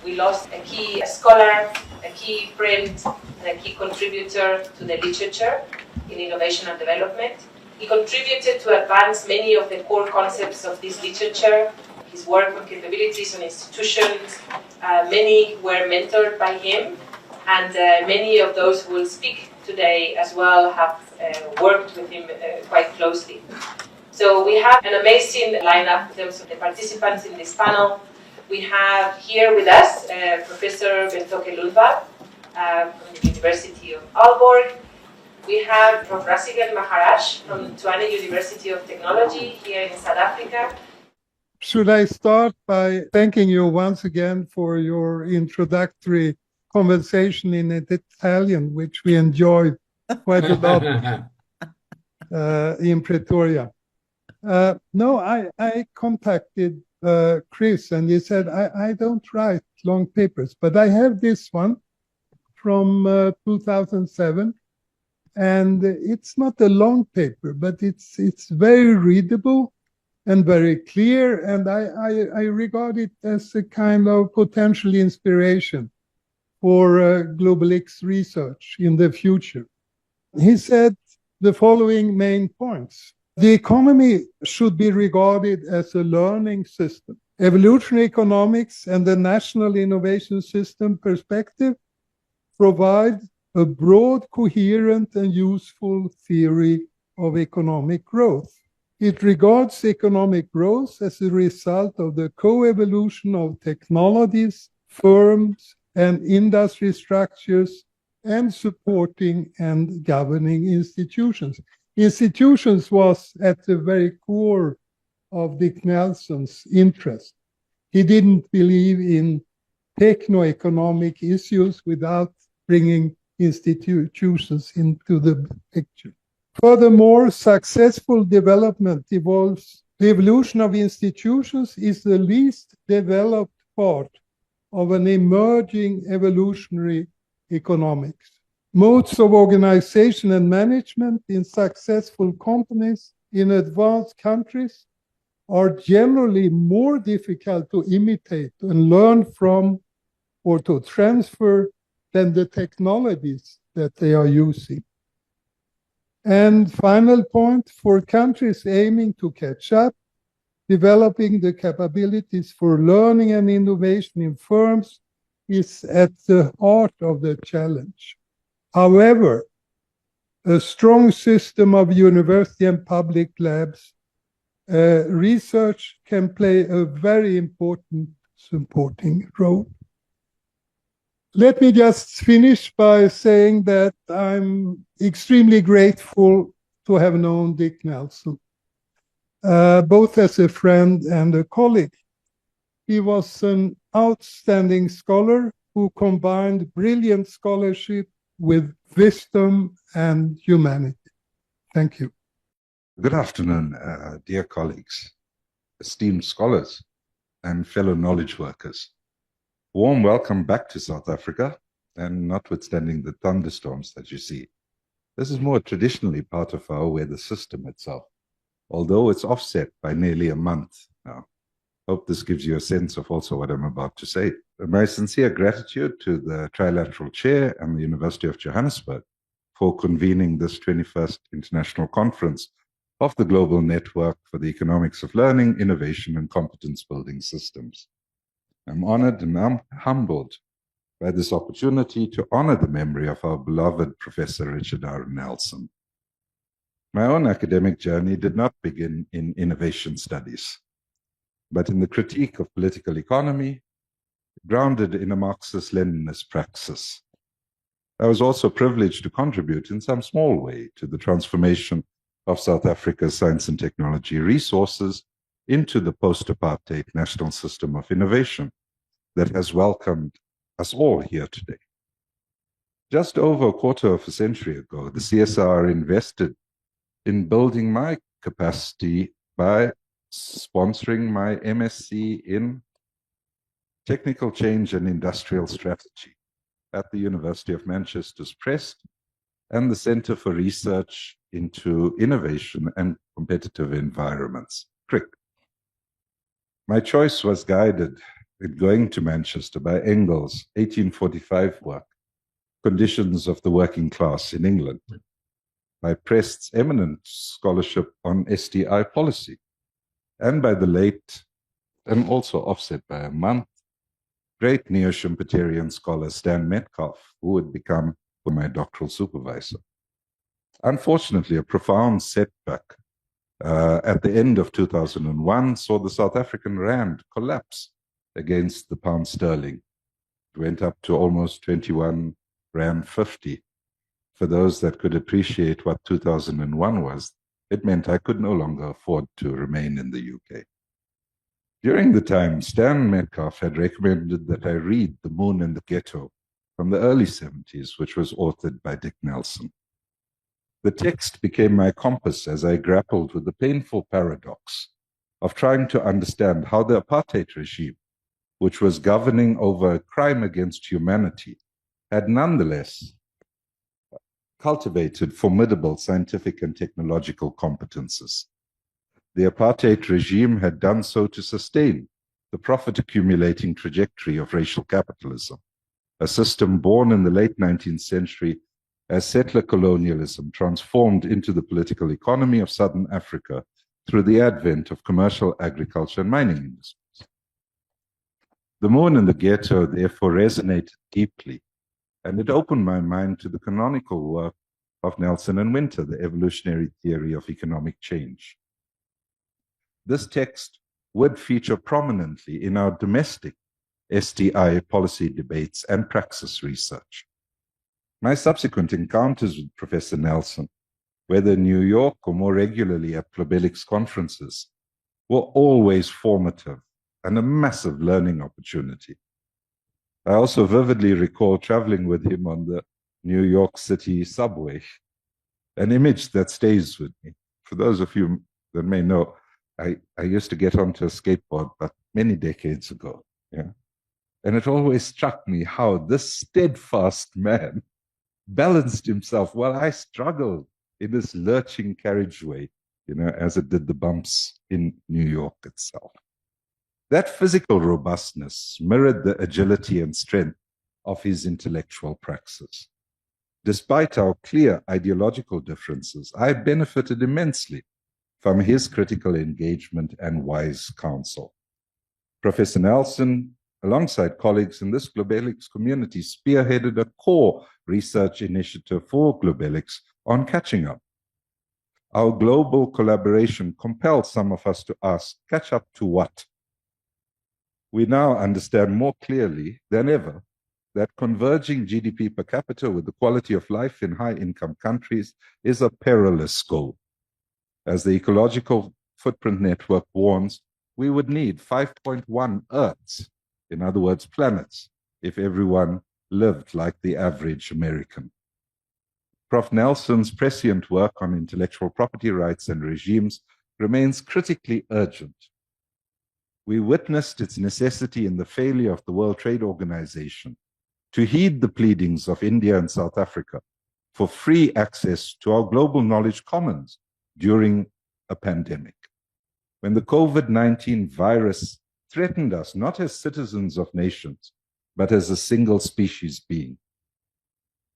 We lost a key scholar, a key friend, and a key contributor to the literature in innovation and development. He contributed to advance many of the core concepts of this literature. His work on capabilities on institutions, many were mentored by him, and many of those who will speak today as well have worked with him quite closely. So we have an amazing lineup in terms of the participants in this panel. We have here with us Professor Bengt-Ake Lundvall from the University of Aalborg. We have Prof. Rasigan Maharajh from Tshwane University of Technology here in South Africa. Should I start by thanking you once again for your introductory conversation in Italian, which we enjoyed quite a lot in Pretoria. No, I contacted Chris and he said, I don't write long papers, but I have this one from 2007. And it's not a long paper, but it's very readable and very clear. And I regard it as a kind of potential inspiration for Globelics research in the future. He said the following main points. The economy should be regarded as a learning system. Evolutionary economics and the national innovation system perspective provide a broad, coherent, and useful theory of economic growth. It regards economic growth as a result of the co-evolution of technologies, firms, and industry structures, and supporting and governing institutions. Institutions was at the very core of Dick Nelson's interest. He didn't believe in techno-economic issues without bringing institutions into the picture. Furthermore, successful development involves the evolution of institutions is the least developed part of an emerging evolutionary economics. Modes of organization and management in successful companies in advanced countries are generally more difficult to imitate and learn from or to transfer than the technologies that they are using. And final point, for countries aiming to catch up, developing the capabilities for learning and innovation in firms is at the heart of the challenge. However, a strong system of university and public labs research can play a very important supporting role. Let me just finish by saying that I'm extremely grateful to have known Dick Nelson, both as a friend and a colleague. He was an outstanding scholar who combined brilliant scholarship with wisdom and humanity. Thank you. Good afternoon, dear colleagues, esteemed scholars, and fellow knowledge workers. Warm welcome back to South Africa, and notwithstanding the thunderstorms that you see. This is more traditionally part of our weather system itself, although it's offset by nearly a month now. Hope this gives you a sense of also what I'm about to say. My sincere gratitude to the Trilateral Chair and the University of Johannesburg for convening this 21st International Conference of the Global Network for the Economics of Learning, Innovation, and Competence Building Systems. I'm honored and I'm humbled by this opportunity to honor the memory of our beloved Professor Richard R. Nelson. My own academic journey did not begin in innovation studies, but in the critique of political economy, grounded in a Marxist-Leninist praxis. I was also privileged to contribute in some small way to the transformation of South Africa's science and technology resources into the post-apartheid national system of innovation that has welcomed us all here today. Just over a quarter of a century ago, the CSR invested in building my capacity by sponsoring my MSc in Technical Change and Industrial Strategy at the University of Manchester's Press and the Center for Research into Innovation and Competitive Environments, CRIC. My choice was guided in Going to Manchester by Engels' 1845 work, Conditions of the Working Class in England, by Prest's eminent scholarship on STI policy, and by the late, and also offset by a month, great neo-Schumpeterian scholar Stan Metcalfe, who would become my doctoral supervisor. Unfortunately, a profound setback at the end of 2001 saw the South African rand collapse against the pound sterling. It went up to almost 21 rand 50. For those that could appreciate what 2001 was, it meant I could no longer afford to remain in the UK. During the time, Stan Metcalfe had recommended that I read The Moon and the Ghetto from the early 70s, which was authored by Dick Nelson. The text became my compass as I grappled with the painful paradox of trying to understand how the apartheid regime, which was governing over a crime against humanity, had nonetheless cultivated formidable scientific and technological competences. The apartheid regime had done so to sustain the profit-accumulating trajectory of racial capitalism, a system born in the late 19th century as settler colonialism transformed into the political economy of Southern Africa through the advent of commercial agriculture and mining industries. The Moon and the Ghetto therefore resonated deeply, and it opened my mind to the canonical work of Nelson and Winter, The Evolutionary Theory of Economic Change. This text would feature prominently in our domestic STI policy debates and praxis research. My subsequent encounters with Professor Nelson, whether in New York or more regularly at Globelics conferences, were always formative and a massive learning opportunity. I also vividly recall traveling with him on the New York City subway, an image that stays with me. For those of you that may know, I used to get onto a skateboard, but many decades ago. Yeah? And it always struck me how this steadfast man balanced himself while I struggled in this lurching carriageway, as it did the bumps in New York itself. That physical robustness mirrored the agility and strength of his intellectual praxis. Despite our clear ideological differences, I benefited immensely from his critical engagement and wise counsel. Professor Nelson, alongside colleagues in this Globelics community, spearheaded a core research initiative for Globelics on catching up. Our global collaboration compelled some of us to ask, catch up to what? We now understand more clearly than ever that converging GDP per capita with the quality of life in high-income countries is a perilous goal. As the Ecological Footprint Network warns, we would need 5.1 Earths, in other words, planets, if everyone lived like the average American. Prof. Nelson's prescient work on intellectual property rights and regimes remains critically urgent. We witnessed its necessity in the failure of the World Trade Organization to heed the pleadings of India and South Africa for free access to our global knowledge commons during a pandemic. When the COVID-19 virus threatened us not as citizens of nations, but as a single species being.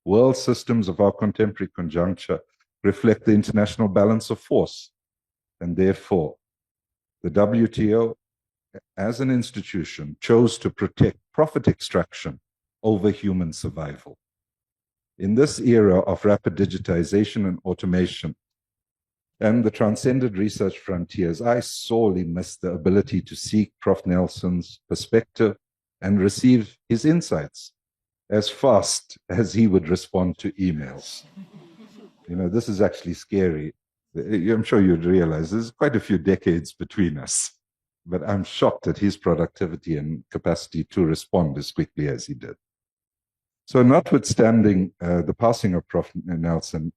World systems of our contemporary conjuncture reflect the international balance of force, and therefore the WTO as an institution chose to protect profit extraction over human survival. In this era of rapid digitization and automation and the transcended research frontiers, I sorely miss the ability to seek Prof. Nelson's perspective and receive his insights as fast as he would respond to emails. This is actually scary. I'm sure you'd realize there's quite a few decades between us, but I'm shocked at his productivity and capacity to respond as quickly as he did. So notwithstanding the passing of Prof. Nelson,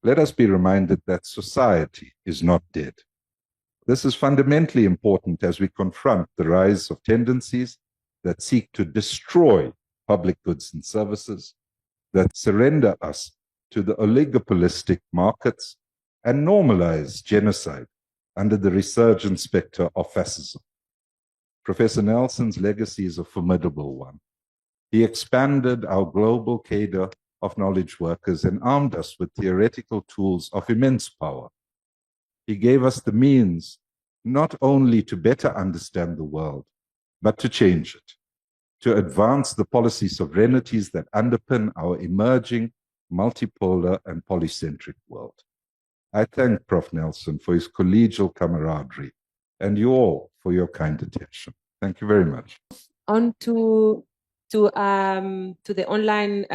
let us be reminded that society is not dead. This is fundamentally important as we confront the rise of tendencies that seek to destroy public goods and services, that surrender us to the oligopolistic markets and normalize genocide under the resurgent specter of fascism. Professor Nelson's legacy is a formidable one. He expanded our global cadre of knowledge workers and armed us with theoretical tools of immense power. He gave us the means not only to better understand the world, but to change it, to advance the policy sovereignties that underpin our emerging multipolar and polycentric world. I thank Prof. Nelson for his collegial camaraderie and you all for your kind attention. Thank you very much. On to the online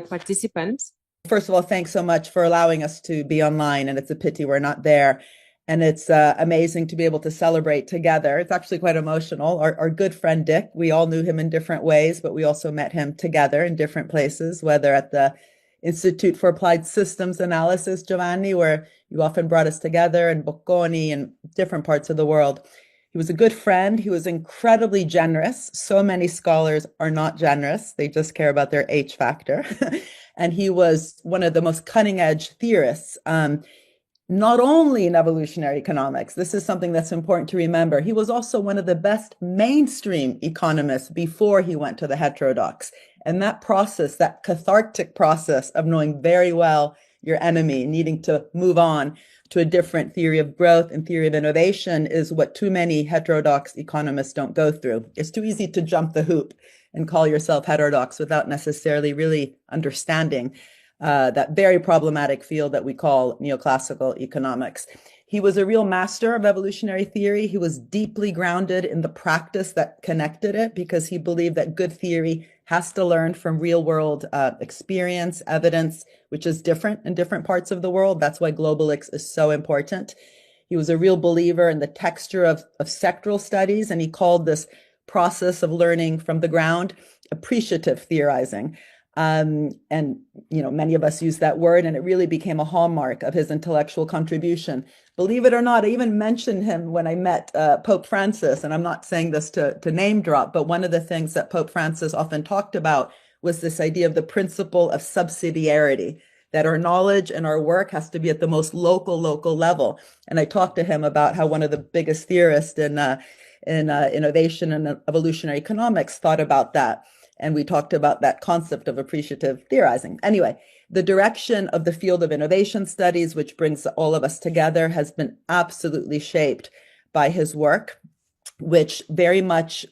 participants. First of all, thanks so much for allowing us to be online, and it's a pity we're not there. And it's amazing to be able to celebrate together. It's actually quite emotional. Our good friend Dick, we all knew him in different ways, but we also met him together in different places, whether at the Institute for Applied Systems Analysis, Giovanni, where you often brought us together, and Bocconi and different parts of the world. He was a good friend. He was incredibly generous. So many scholars are not generous. They just care about their H factor. And he was one of the most cutting edge theorists, not only in evolutionary economics. This is something that's important to remember. He was also one of the best mainstream economists before he went to the heterodox. And that process, that cathartic process of knowing very well your enemy, needing to move on to a different theory of growth and theory of innovation, is what too many heterodox economists don't go through. It's too easy to jump the hoop and call yourself heterodox without necessarily really understanding that very problematic field that we call neoclassical economics. He was a real master of evolutionary theory. He was deeply grounded in the practice that connected it, because he believed that good theory has to learn from real world experience, evidence, which is different in different parts of the world. That's why Globelics is so important. He was a real believer in the texture of sectoral studies, and he called this process of learning from the ground appreciative theorizing. And, many of us use that word, and it really became a hallmark of his intellectual contribution. Believe it or not, I even mentioned him when I met Pope Francis, and I'm not saying this to name drop, but one of the things that Pope Francis often talked about was this idea of the principle of subsidiarity, that our knowledge and our work has to be at the most local level. And I talked to him about how one of the biggest theorists in innovation and evolutionary economics thought about that. And we talked about that concept of appreciative theorizing. Anyway, the direction of the field of innovation studies, which brings all of us together, has been absolutely shaped by his work, which very much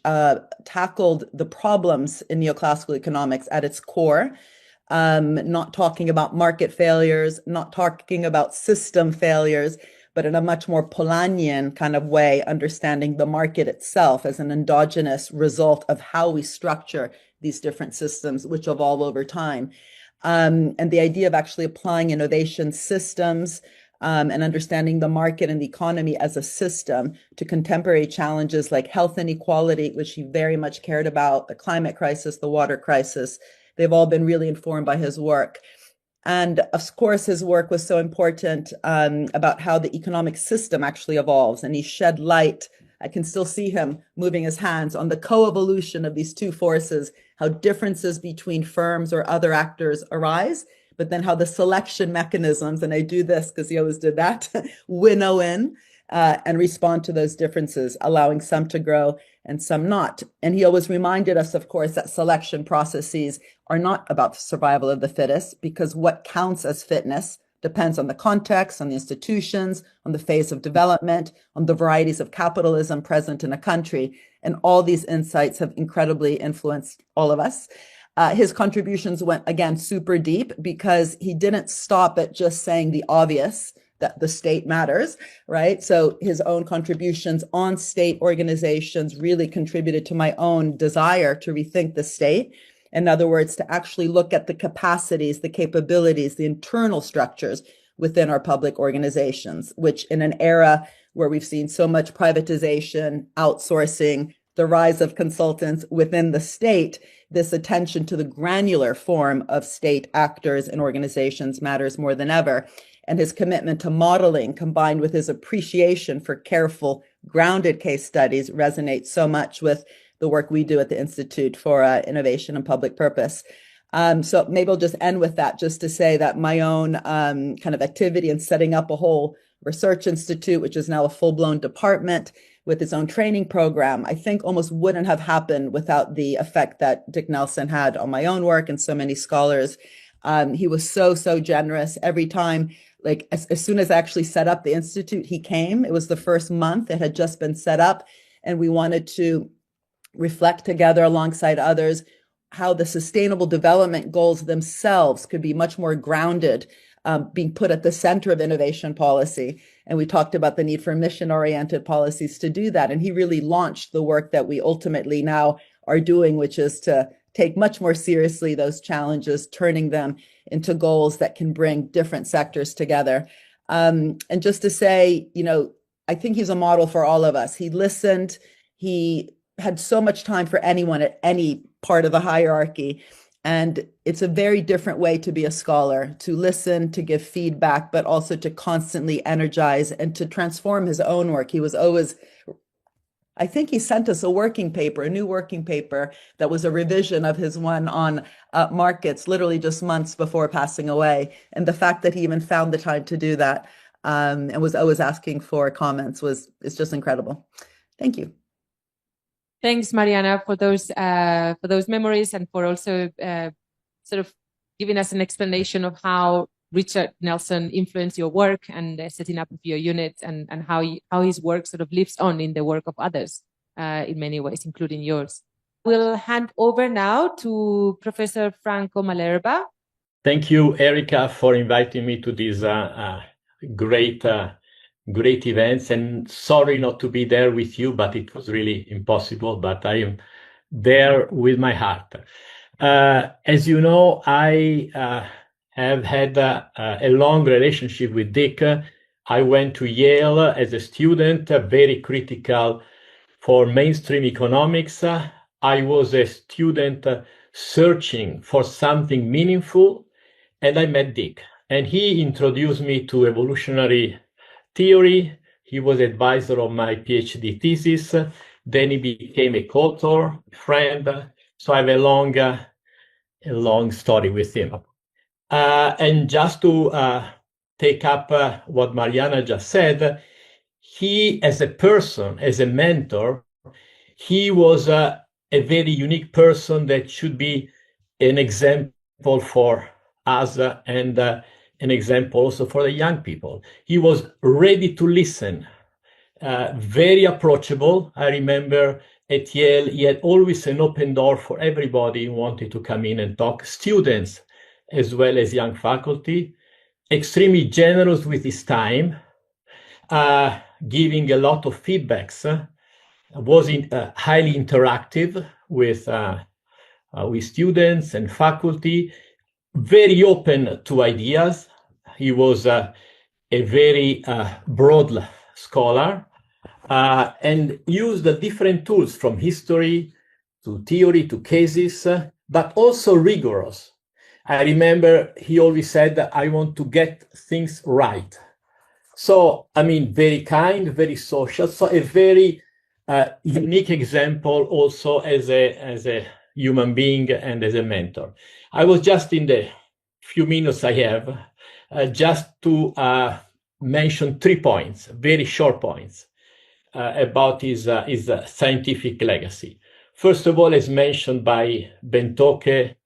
tackled the problems in neoclassical economics at its core, not talking about market failures, not talking about system failures, but in a much more Polanyian kind of way, understanding the market itself as an endogenous result of how we structure these different systems, which evolve over time. And the idea of actually applying innovation systems and understanding the market and the economy as a system to contemporary challenges like health inequality, which he very much cared about, the climate crisis, the water crisis. They've all been really informed by his work. And of course, his work was so important about how the economic system actually evolves. And he shed light. I can still see him moving his hands on the co-evolution of these two forces, how differences between firms or other actors arise, but then how the selection mechanisms, and I do this because he always did that, winnow in and respond to those differences, allowing some to grow and some not. And he always reminded us, of course, that selection processes are not about the survival of the fittest, because what counts as fitness depends on the context, on the institutions, on the phase of development, on the varieties of capitalism present in a country. And all these insights have incredibly influenced all of us. His contributions went, again, super deep, because he didn't stop at just saying the obvious, that the state matters, right? So his own contributions on state organizations really contributed to my own desire to rethink the state. In other words, to actually look at the capacities, the capabilities, the internal structures within our public organizations, which in an era where we've seen so much privatization, outsourcing, the rise of consultants within the state, this attention to the granular form of state actors and organizations matters more than ever. And his commitment to modeling, combined with his appreciation for careful, grounded case studies, resonates so much with the work we do at the Institute for Innovation and Public Purpose. So maybe I'll just end with that, just to say that my own kind of activity in setting up a whole research institute, which is now a full-blown department with its own training program, I think almost wouldn't have happened without the effect that Dick Nelson had on my own work and so many scholars. He was so generous. Every time, like as soon as I actually set up the institute, he came. It was the first month it had just been set up, and we wanted to reflect together alongside others how the sustainable development goals themselves could be much more grounded, being put at the center of innovation policy. And we talked about the need for mission-oriented policies to do that. And he really launched the work that we ultimately now are doing, which is to take much more seriously those challenges, turning them into goals that can bring different sectors together. And just to say, I think he's a model for all of us. He listened. He had so much time for anyone at any part of the hierarchy. And it's a very different way to be a scholar, to listen, to give feedback, but also to constantly energize and to transform his own work. He was always, I think he sent us a new working paper that was a revision of his one on markets, literally just months before passing away. And the fact that he even found the time to do that and was always asking for comments is just incredible. Thank you. Thanks, Mariana, for those memories and for also sort of giving us an explanation of how Richard Nelson influenced your work and setting up of your unit, and how his work sort of lives on in the work of others in many ways, including yours. We'll hand over now to Professor Franco Malerba. Thank you, Erika, for inviting me to this great events, and sorry not to be there with you, but it was really impossible, but I am there with my heart. As you know, I have had a long relationship with Dick. I went to Yale as a student, very critical for mainstream economics. I was a student searching for something meaningful, and I met Dick, and he introduced me to evolutionary theory. He was advisor of my PhD thesis. Then he became a co-author, friend. So I have a long story with him. And just to take up what Mariana just said, he, as a person, as a mentor, he was a very unique person that should be an example for us and an example also for the young people. He was ready to listen, very approachable. I remember at Yale, he had always an open door for everybody who wanted to come in and talk, students as well as young faculty, extremely generous with his time, giving a lot of feedbacks, was highly interactive with students and faculty, very open to ideas. He was a very broad scholar and used the different tools from history to theory to cases, but also rigorous. I remember he always said, I want to get things right. So, I mean, very kind, very social. So a very unique example also as a human being and as a mentor. I was just in the few minutes I have, just to mention 3 points, very short points, about his scientific legacy. First of all, as mentioned by Bengt-Ake,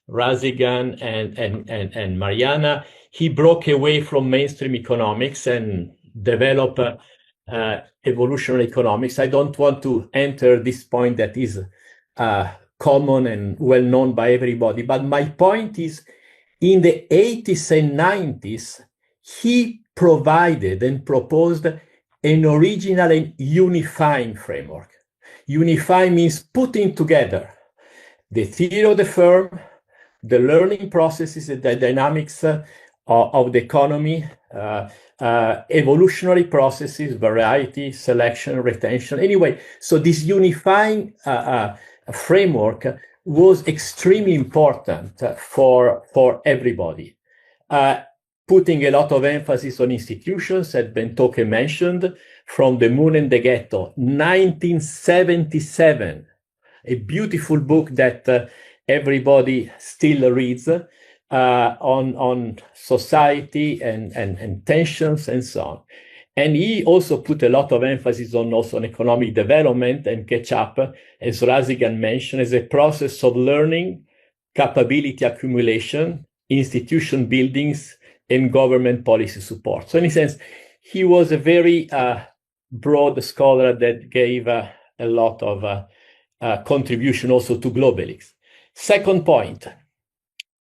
Rasigan, and Mariana, he broke away from mainstream economics and developed evolutionary economics. I don't want to enter this point that is common and well known by everybody, but my point is, in the 80s and 90s, he provided and proposed an original and unifying framework. Unifying means putting together the theory of the firm, the learning processes and the dynamics of the economy, evolutionary processes, variety, selection, retention. Anyway, so this unifying framework was extremely important for everybody. Putting a lot of emphasis on institutions, as Bengt-Ake mentioned, from the Moon and the Ghetto, 1977, a beautiful book that everybody still reads on society and tensions and so on. And he also put a lot of emphasis on economic development and catch up, as Rasigan mentioned, as a process of learning, capability accumulation, institution buildings, and government policy support. So in a sense, he was a very broad scholar that gave a lot of contribution also to Globelics. Second point,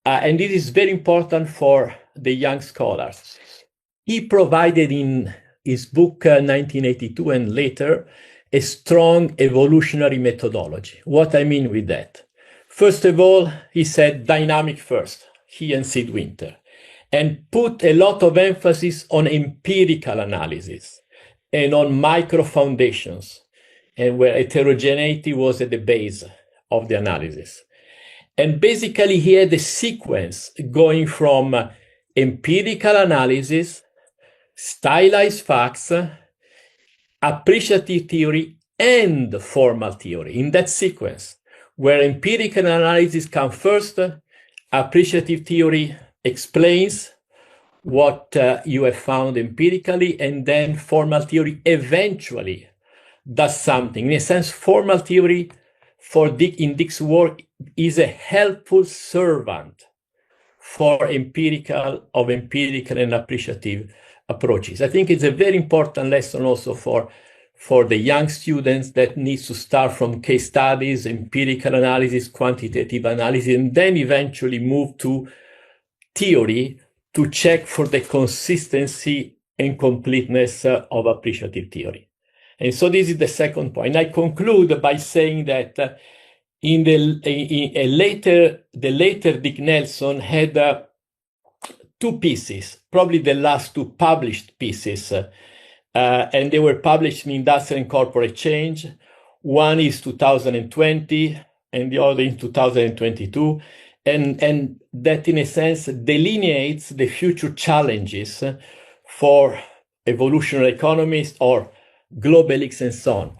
and this is very important for the young scholars. He provided in his book 1982 and later a strong evolutionary methodology. What I mean with that? First of all, he said dynamic first, he and Sid Winter, and put a lot of emphasis on empirical analysis and on micro foundations, and where heterogeneity was at the base of the analysis. And basically he had a sequence going from empirical analysis, stylized facts, appreciative theory, and formal theory in that sequence, where empirical analysis comes first, appreciative theory explains what you have found empirically, and then formal theory eventually does something. In a sense, formal theory in Dick's work is a helpful servant for empirical and appreciative approaches. I think it's a very important lesson also for the young students that needs to start from case studies, empirical analysis, quantitative analysis, and then eventually move to theory to check for the consistency and completeness of appreciative theory. And so this is the second point. I conclude by saying that the later Dick Nelson had two pieces, probably the last two published pieces, and they were published in Industrial and Corporate Change. One is 2020 and the other in 2022. And that in a sense delineates the future challenges for evolutionary economists or Globelics and so on.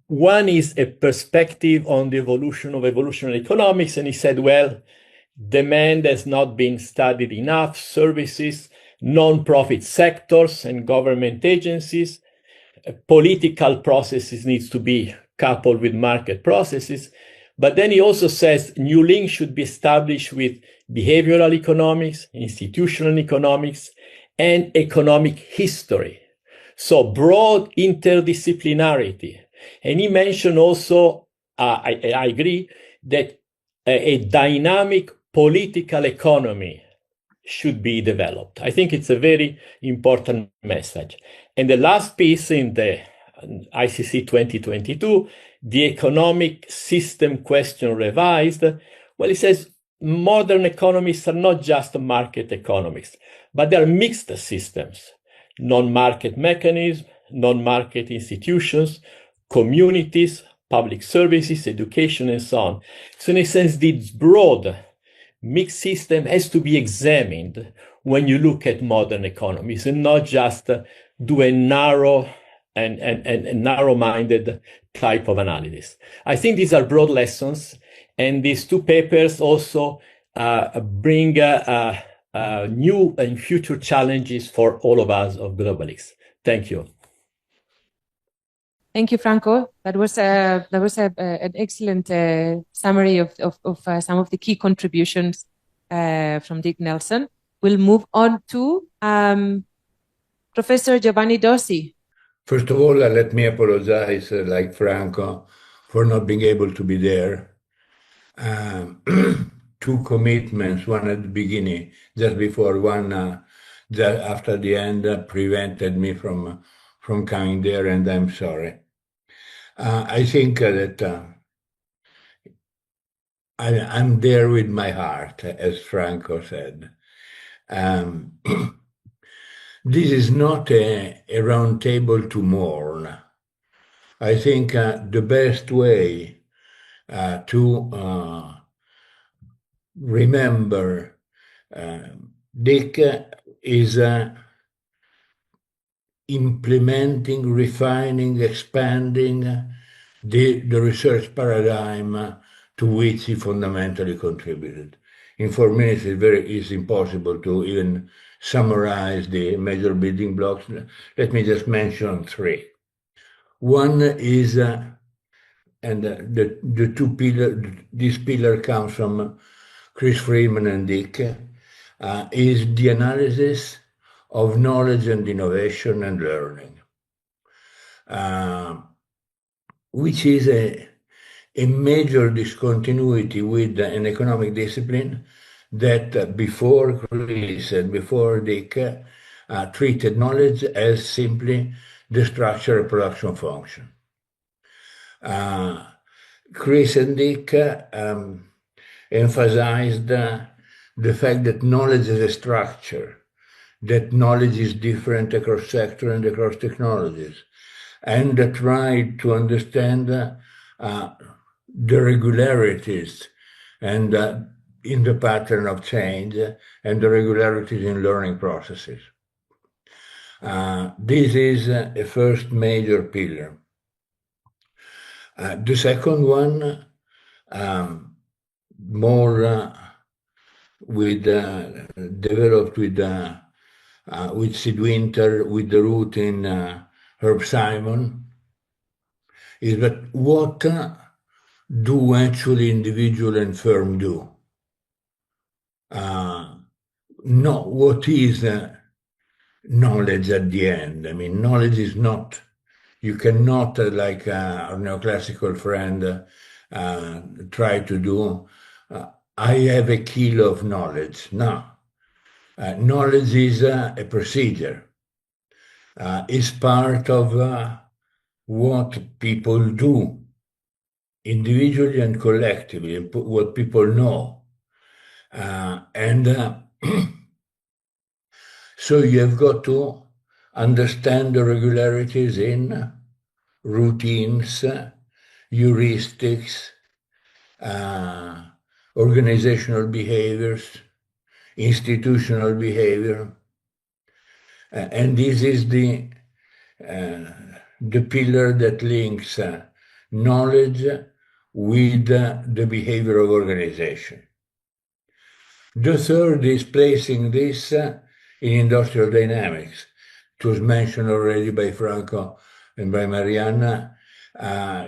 One is a perspective on the evolution of evolutionary economics, and he said, well, demand has not been studied enough, services, non-profit sectors and government agencies, political processes needs to be coupled with market processes. But then he also says new links should be established with behavioral economics, institutional economics, and economic history. So broad interdisciplinarity. And he mentioned also, I agree, that a dynamic political economy should be developed. I think it's a very important message. And the last piece in the ICC 2022, the economic system question revised, well, it says modern economists are not just market economists, but they are mixed systems, non-market mechanisms, non-market institutions, communities, public services, education, and so on. So in a sense, this broad mixed system has to be examined when you look at modern economies and not just do a narrow and narrow-minded type of analysis. I think these are broad lessons, and these two papers also bring new and future challenges for all of us of Globelics. Thank you. Thank you, Franco. That was an excellent summary of some of the key contributions from Dick Nelson. We'll move on to Professor Giovanni Dosi. First of all, let me apologize, like Franco, for not being able to be there. Two commitments, one at the beginning, just before, one just after the end, prevented me from coming there, and I'm sorry. I think that I'm there with my heart, as Franco said. This is not a round table to mourn. I think the best way to remember Dick is implementing, refining, expanding the research paradigm to which he fundamentally contributed. In 4 minutes, it's impossible to even summarize the major building blocks. Let me just mention 3. One is, the two pillars, this pillar comes from Chris Freeman and Dick, is the analysis of knowledge and innovation and learning, which is a major discontinuity with an economic discipline that before Chris and before Dick treated knowledge as simply the structure of production function. Chris and Dick emphasized the fact that knowledge is a structure, that knowledge is different across sector and across technologies, and tried to understand the regularities and in the pattern of change and the regularities in learning processes. This is a first major pillar. The second one, more developed with Sid Winter, with the root in Herb Simon, is that what do actually individual and firm do? No, what is knowledge at the end? I mean, knowledge is not, you cannot, like our neoclassical friend try to do, I have a kilo of knowledge. No. Knowledge is a procedure. It's part of what people do, individually and collectively, what people know. So you have got to understand the regularities in routines, heuristics, organizational behaviors, institutional behavior. And this is the pillar that links knowledge with the behavior of organization. The third is placing this in industrial dynamics. It was mentioned already by Franco and by Mariana.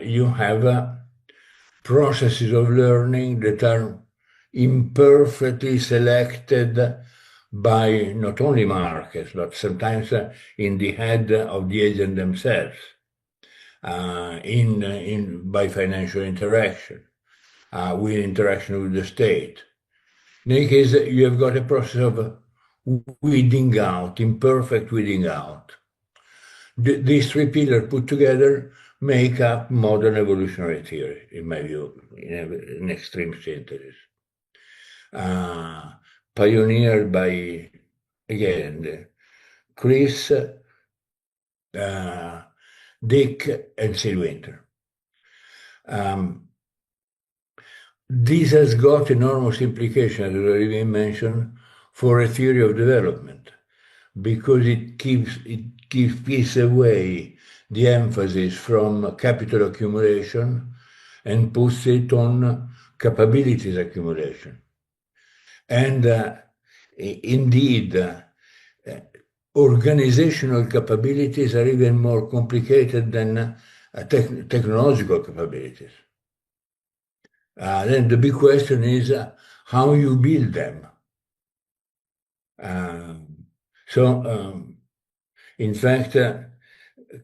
You have processes of learning that are imperfectly selected by not only markets, but sometimes in the head of the agent themselves, by financial interaction, with interaction with the state. In any case, you have got a process of weeding out, imperfect weeding out. These 3 pillars put together make up modern evolutionary theory, in my view, in an extreme synthesis. Pioneered by, again, Chris, Dick, and Sid Winter. This has got enormous implications, as already mentioned, for a theory of development, because it keeps away the emphasis from capital accumulation and puts it on capabilities accumulation. And indeed, organizational capabilities are even more complicated than technological capabilities. Then the big question is how you build them. In fact,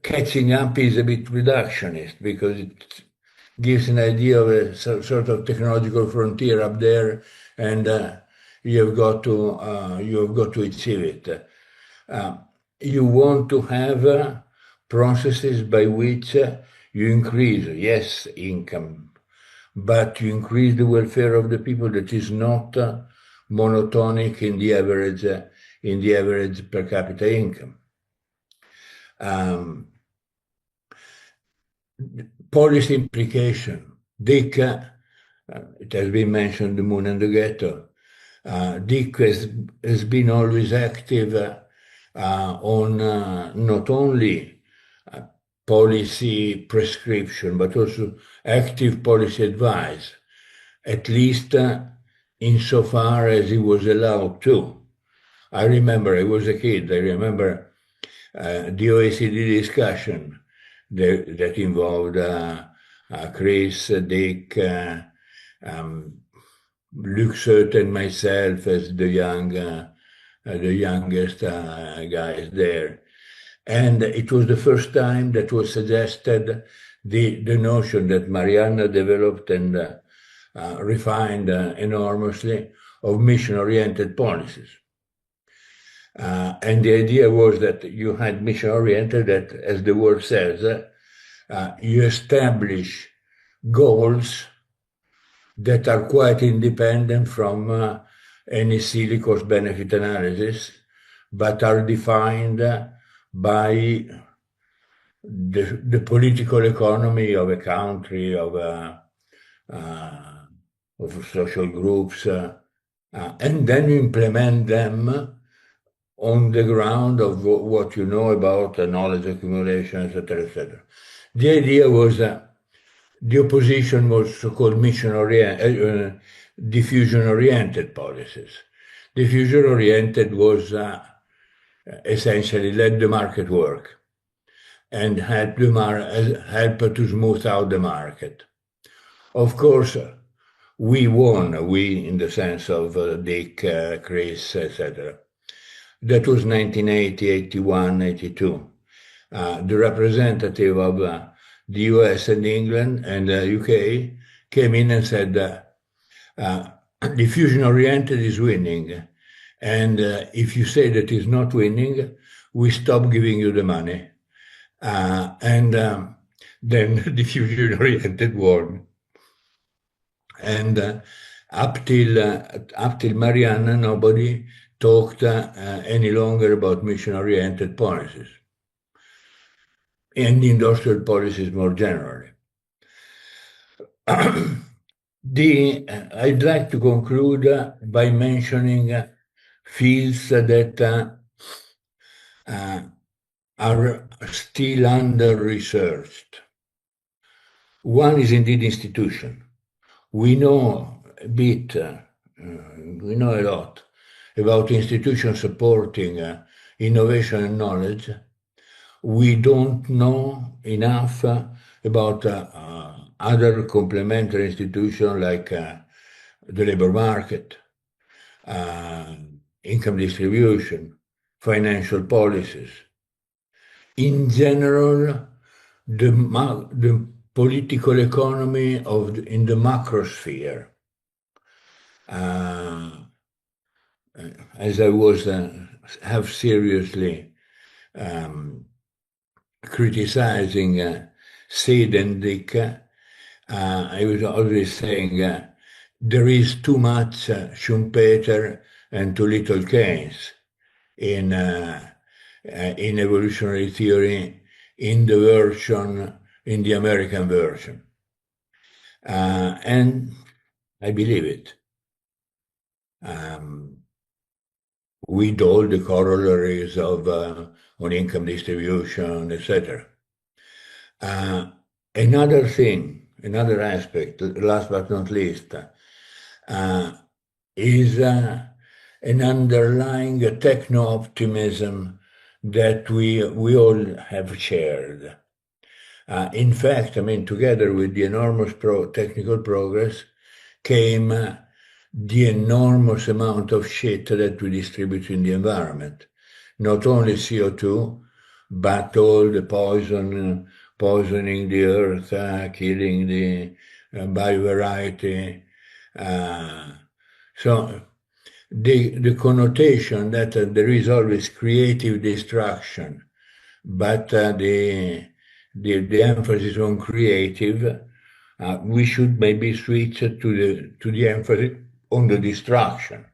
catching up is a bit reductionist because it gives an idea of a sort of technological frontier up there, and you have got to achieve it. You want to have processes by which you increase, yes, income, but you increase the welfare of the people that is not monotonic in the average per capita income. Policy implication. Dick, it has been mentioned, the moon and the ghetto. Dick has been always active on not only policy prescription, but also active policy advice. at least insofar as he was allowed to. I remember, I was a kid, I remember the OECD discussion that involved Chris, Dick, Luc Soet and myself as the youngest guys there. And it was the first time that was suggested the notion that Mariana developed and refined enormously of mission-oriented policies. And the idea was that you had mission-oriented, that, as the word says, you establish goals that are quite independent from any silly cost-benefit analysis, but are defined by the political economy of a country, of social groups, and then you implement them on the ground of what you know about knowledge accumulation, etc., etc. The idea was the opposition was so-called diffusion-oriented policies. Diffusion-oriented was essentially let the market work and help to smooth out the market. Of course, we won, we in the sense of Dick, Chris, etc. That was 1980, 81, 82. The representative of the US and England and the UK came in and said, diffusion-oriented is winning. And if you say that it's not winning, we stop giving you the money. Then diffusion-oriented won. And up till Mariana, nobody talked any longer about mission-oriented policies and industrial policies more generally. I'd like to conclude by mentioning fields that are still under-researched. One is indeed institution. We know a bit, we know a lot about institutions supporting innovation and knowledge. We don't know enough about other complementary institutions like the labor market, income distribution, financial policies. In general, the political economy in the macrosphere. As I have seriously criticizing Sid and Dick, I was always saying there is too much Schumpeter and too little Keynes in evolutionary theory in the American version. And I believe it. With all the corollaries of on income distribution, etc. Another thing, another aspect, last but not least, is an underlying techno-optimism that we all have shared. In fact, I mean, together with the enormous technical progress came the enormous amount of shit that we distribute in the environment. Not only CO2, but all the poisoning the earth, killing the biovariety. So the connotation that there is always creative destruction, but the emphasis on creative, we should maybe switch to the emphasis on the destruction.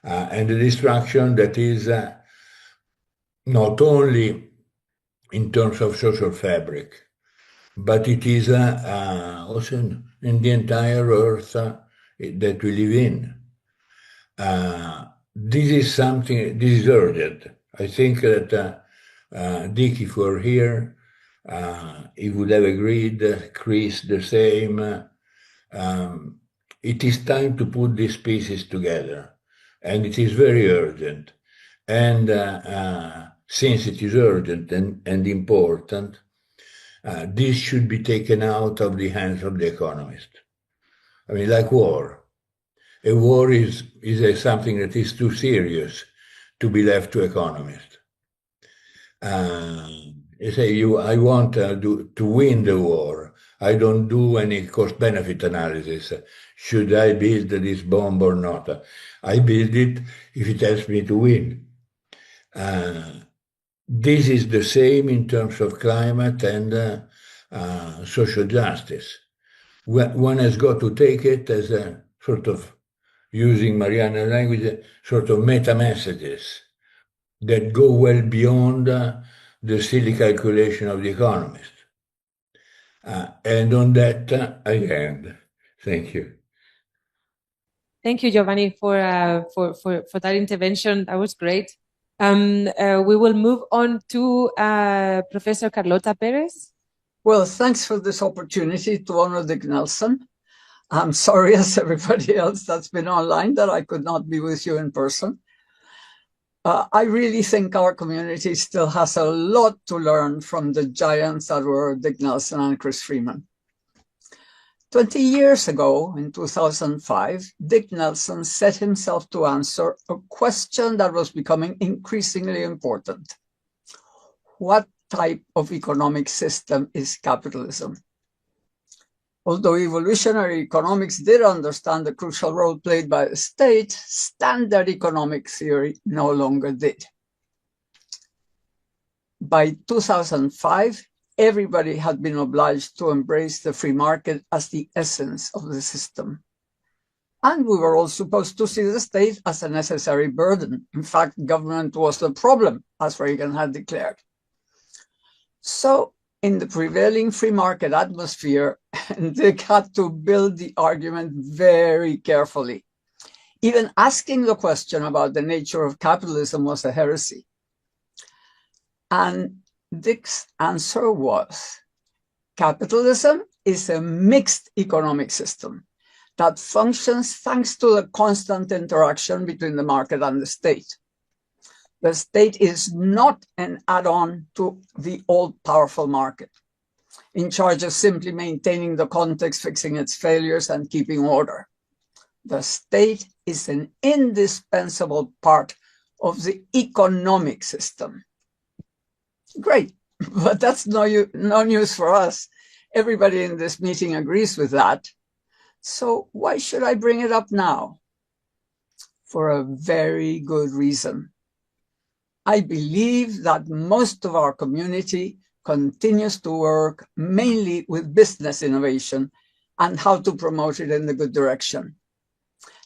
And the destruction that is not only in terms of social fabric, but it is also in the entire earth that we live in. This is something, this is urgent. I think that Dick, if were here, he would have agreed, Chris the same. it is time to put these pieces together, and it is very urgent. And since it is urgent and important, this should be taken out of the hands of the economist. I mean, like war. A war is something that is too serious to be left to economists. You say, I want to win the war. I don't do any cost-benefit analysis. Should I build this bomb or not? I build it if it helps me to win. This is the same in terms of climate and social justice. One has got to take it as a sort of, using Mariana language, sort of meta-messages that go well beyond the silly calculation of the economist. And on that, I end. Thank you. Thank you, Giovanni, for that intervention. That was great. We will move on to Professor Carlota Perez. Well, thanks for this opportunity to honor Dick Nelson. I'm sorry, as everybody else that's been online, that I could not be with you in person. I really think our community still has a lot to learn from the giants that were Dick Nelson and Chris Freeman. 20 years ago, in 2005, Dick Nelson set himself to answer a question that was becoming increasingly important. What type of economic system is capitalism? Although evolutionary economics did understand the crucial role played by the state, standard economic theory no longer did. By 2005, everybody had been obliged to embrace the free market as the essence of the system. And we were all supposed to see the state as a necessary burden. In fact, government was the problem, as Reagan had declared. So, in the prevailing free market atmosphere, Dick had to build the argument very carefully. Even asking the question about the nature of capitalism was a heresy. And Dick's answer was, capitalism is a mixed economic system that functions thanks to the constant interaction between the market and the state. The state is not an add-on to the all-powerful market, in charge of simply maintaining the context, fixing its failures, and keeping order. The state is an indispensable part of the economic system. Great, but that's no news for us. Everybody in this meeting agrees with that. So why should I bring it up now? For a very good reason. I believe that most of our community continues to work mainly with business innovation and how to promote it in the good direction.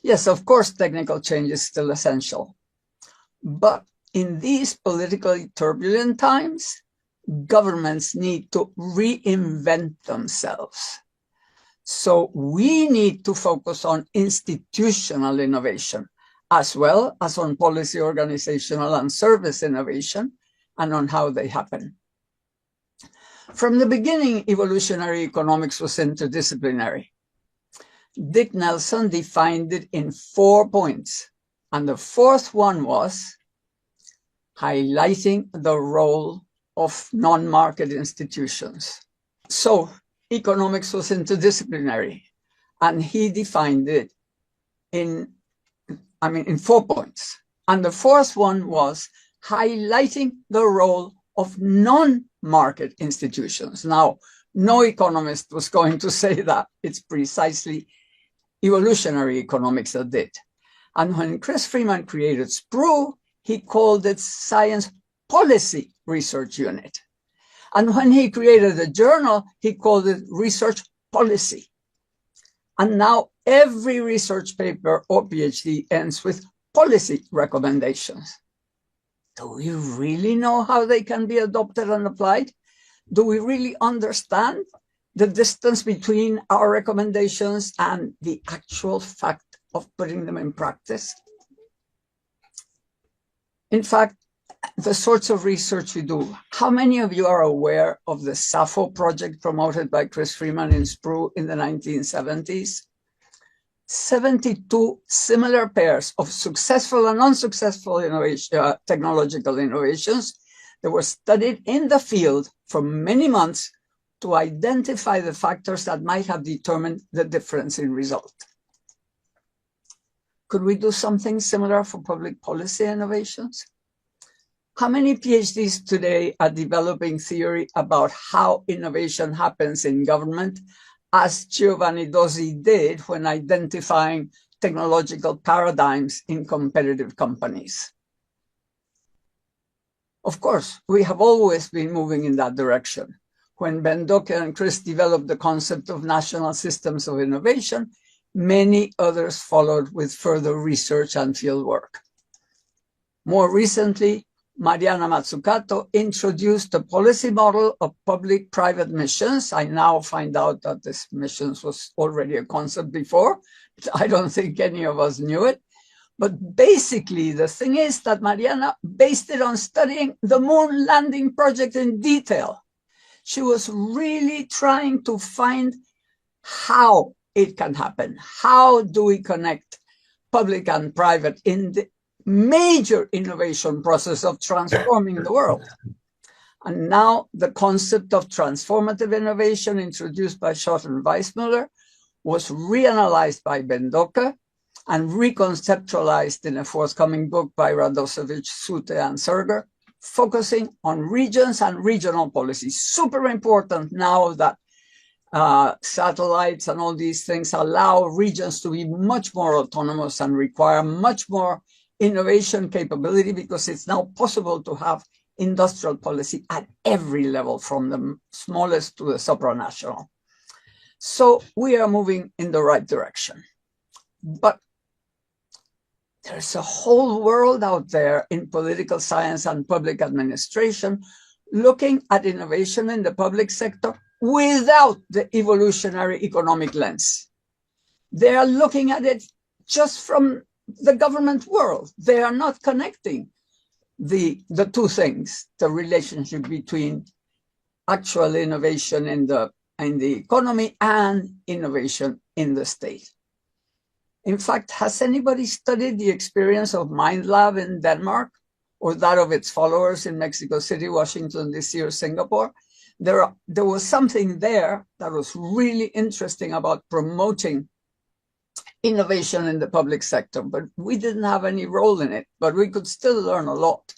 Yes, of course, technical change is still essential. But in these politically turbulent times, governments need to reinvent themselves. So we need to focus on institutional innovation, as well as on policy, organizational, and service innovation, and on how they happen. From the beginning, evolutionary economics was interdisciplinary. Dick Nelson defined it in 4 points, and the fourth one was highlighting the role of non-market institutions. So economics was interdisciplinary, and he defined it in 4 points. And the fourth one was highlighting the role of non-market institutions. Now, no economist was going to say that. It's precisely evolutionary economics that did. And when Chris Freeman created SPRU, he called it Science Policy Research Unit. And when he created the journal, he called it Research Policy. And now every research paper or PhD ends with policy recommendations. Do we really know how they can be adopted and applied? Do we really understand the distance between our recommendations and the actual fact of putting them in practice? In fact, the sorts of research we do, how many of you are aware of the SAFO project promoted by Chris Freeman in SPRU in the 1970s? 72 similar pairs of successful and unsuccessful technological innovations that were studied in the field for many months to identify the factors that might have determined the difference in result. Could we do something similar for public policy innovations? How many PhDs today are developing theory about how innovation happens in government, as Giovanni Dosi did when identifying technological paradigms in competitive companies? Of course, we have always been moving in that direction. When Bengt-Ake and Chris developed the concept of national systems of innovation, many others followed with further research and fieldwork. More recently, Mariana Mazzucato introduced a policy model of public-private missions. I now find out that this missions was already a concept before. I don't think any of us knew it. But basically, the thing is that Mariana based it on studying the moon landing project in detail. She was really trying to find how it can happen. How do we connect public and private in the major innovation process of transforming the world? And now the concept of transformative innovation introduced by Schott and Weissmuller was reanalyzed by Bengt-Ake and reconceptualized in a forthcoming book by Radosevic, Sute, and Serger, focusing on regions and regional policies. Super important now that satellites and all these things allow regions to be much more autonomous and require much more innovation capability, because it's now possible to have industrial policy at every level, from the smallest to the supranational. So we are moving in the right direction. But there's a whole world out there in political science and public administration looking at innovation in the public sector without the evolutionary economic lens. They are looking at it just from the government world. They are not connecting the two things, the relationship between actual innovation in the economy and innovation in the state. In fact, has anybody studied the experience of MindLab in Denmark, or that of its followers in Mexico City, Washington, D.C., or Singapore? There was something there that was really interesting about promoting innovation in the public sector, but we didn't have any role in it, but we could still learn a lot.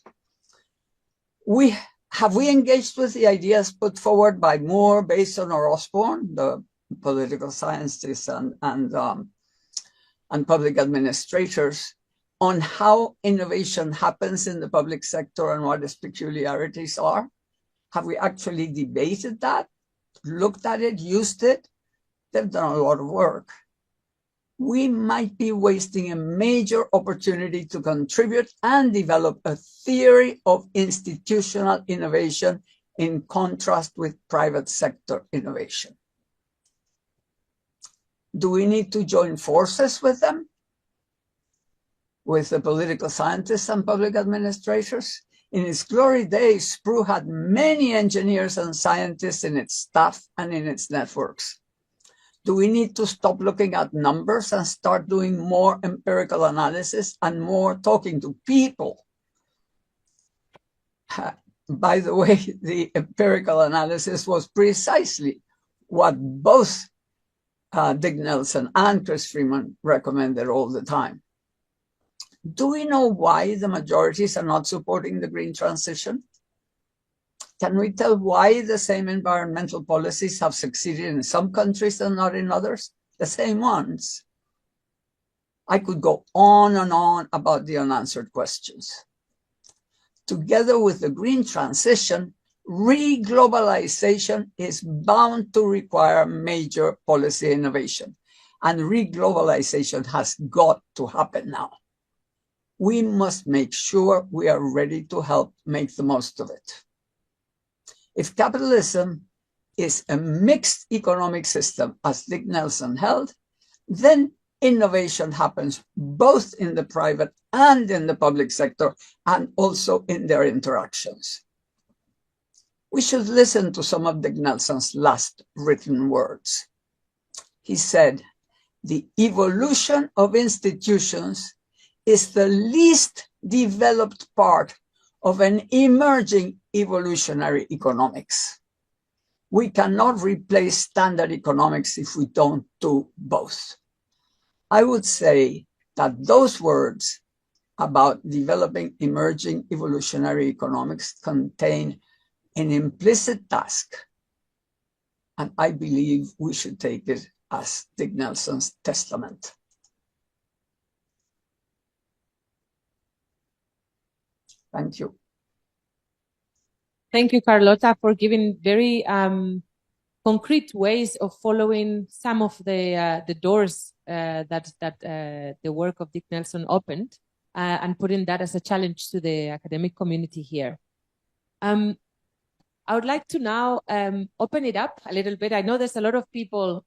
Have we engaged with the ideas put forward by Moore, Bason, or Osborne, the political scientists and public administrators, on how innovation happens in the public sector and what its peculiarities are? Have we actually debated that, looked at it, used it? They've done a lot of work. We might be wasting a major opportunity to contribute and develop a theory of institutional innovation in contrast with private sector innovation. Do we need to join forces with them? With the political scientists and public administrators? In its glory days, SPRU had many engineers and scientists in its staff and in its networks. Do we need to stop looking at numbers and start doing more empirical analysis and more talking to people? By the way, the empirical analysis was precisely what both Dick Nelson and Chris Freeman recommended all the time. Do we know why the majorities are not supporting the green transition? Can we tell why the same environmental policies have succeeded in some countries and not in others? The same ones. I could go on and on about the unanswered questions. Together with the green transition, re-globalization is bound to require major policy innovation, and re-globalization has got to happen now. We must make sure we are ready to help make the most of it. If capitalism is a mixed economic system, as Dick Nelson held, then innovation happens both in the private and in the public sector, and also in their interactions. We should listen to some of Dick Nelson's last written words. He said, the evolution of institutions is the least developed part of an emerging evolutionary economics. We cannot replace standard economics if we don't do both. I would say that those words about developing emerging evolutionary economics contain an implicit task, and I believe we should take it as Dick Nelson's testament. Thank you. Thank you, Carlota, for giving very concrete ways of following some of the doors that the work of Dick Nelson opened, and putting that as a challenge to the academic community here. I would like to now open it up a little bit. I know there's a lot of people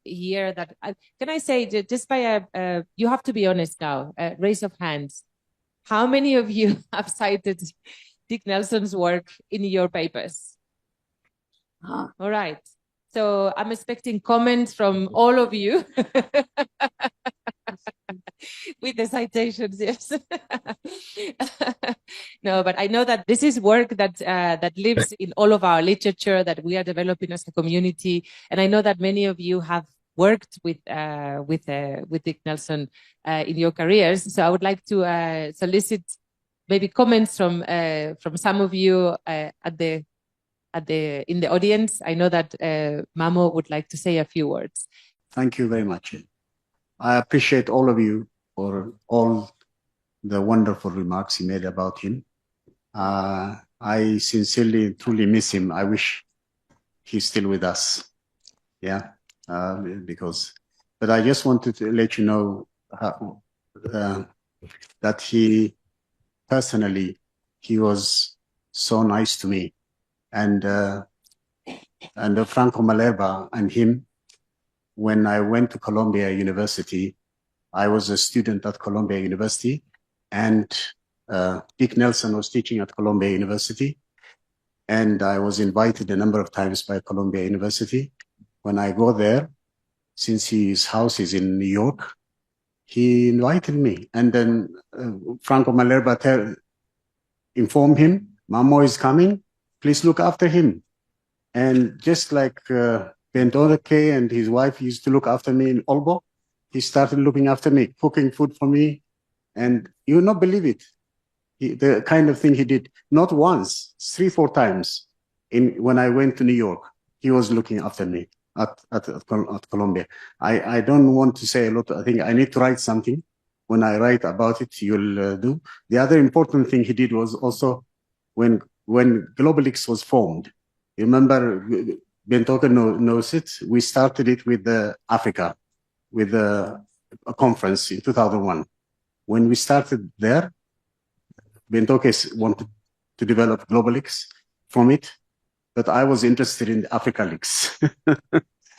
here that, can I say, just by you have to be honest now, raise of hands. How many of you have cited Dick Nelson's work in your papers? All right. So I'm expecting comments from all of you with the citations, yes. No, but I know that this is work that that lives in all of our literature that we are developing as a community, and I know that many of you have worked with Dick Nelson in your careers. So I would like to solicit maybe comments from some of you in the audience. I know that Mamo would like to say a few words. Thank you very much. I appreciate all of you for all the wonderful remarks you made about him. I sincerely, truly miss him. I wish he's still with us. Yeah, but I just wanted to let you know that he personally, he was so nice to me. And Franco Malerba and him, when I went to Columbia University, I was a student at Columbia University, and Dick Nelson was teaching at Columbia University, and I was invited a number of times by Columbia University. When I go there, since his house is in New York, he invited me, and then Franco Malerba informed him, Mamo is coming, please look after him. And just like Bengt-Ake and his wife used to look after me in Aalborg, he started looking after me, cooking food for me. And you will not believe it, the kind of thing he did. Not once, 3-4 times when I went to New York, he was looking after me at Columbia. I don't want to say a lot. I think I need to write something. When I write about it, you'll do. The other important thing he did was also when Globelics was formed. You remember, Bengt-Ake knows it. We started it with Africa, with a conference in 2001. When we started there, Bengt-Ake wanted to develop Globelics from it, but I was interested in the Africa Leaks.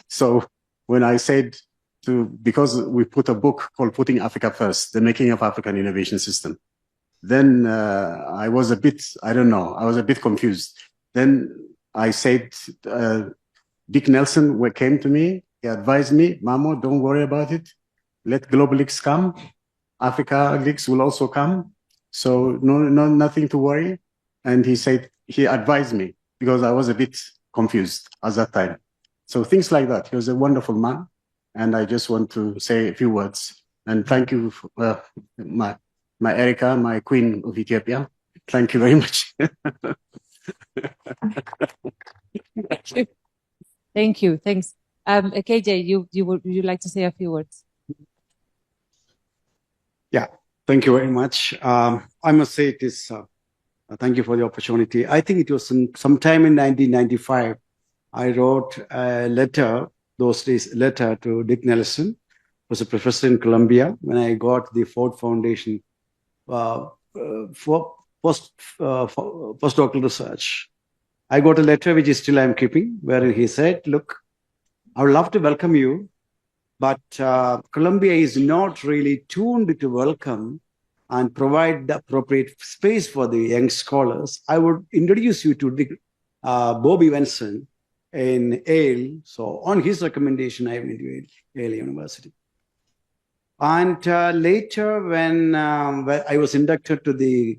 So when I said because we put a book called Putting Africa First, The Making of African Innovation System, then I was a bit, I don't know, I was a bit confused. Then I said, Dick Nelson came to me, he advised me, Mamo, don't worry about it. Let Globelics come. Africa Leaks will also come. So nothing to worry. And he said, he advised me because I was a bit confused at that time. So things like that. He was a wonderful man. And I just want to say a few words. And thank you, my Erika, my queen of Ethiopia. Thank you very much. Thank you. Thanks. KJ, would you like to say a few words? Yeah, thank you very much. I must say it is, thank you for the opportunity. I think it was sometime in 1995, I wrote a letter, those days, letter to Dick Nelson, who was a professor in Columbia, when I got the Ford Foundation for postdoctoral research. I got a letter, which is still I'm keeping, where he said, look, I would love to welcome you, but Columbia is not really tuned to welcome and provide the appropriate space for the young scholars. I would introduce you to Bobby Wenson, in Yale. So on his recommendation, I went to Yale University. And later, when I was inducted to the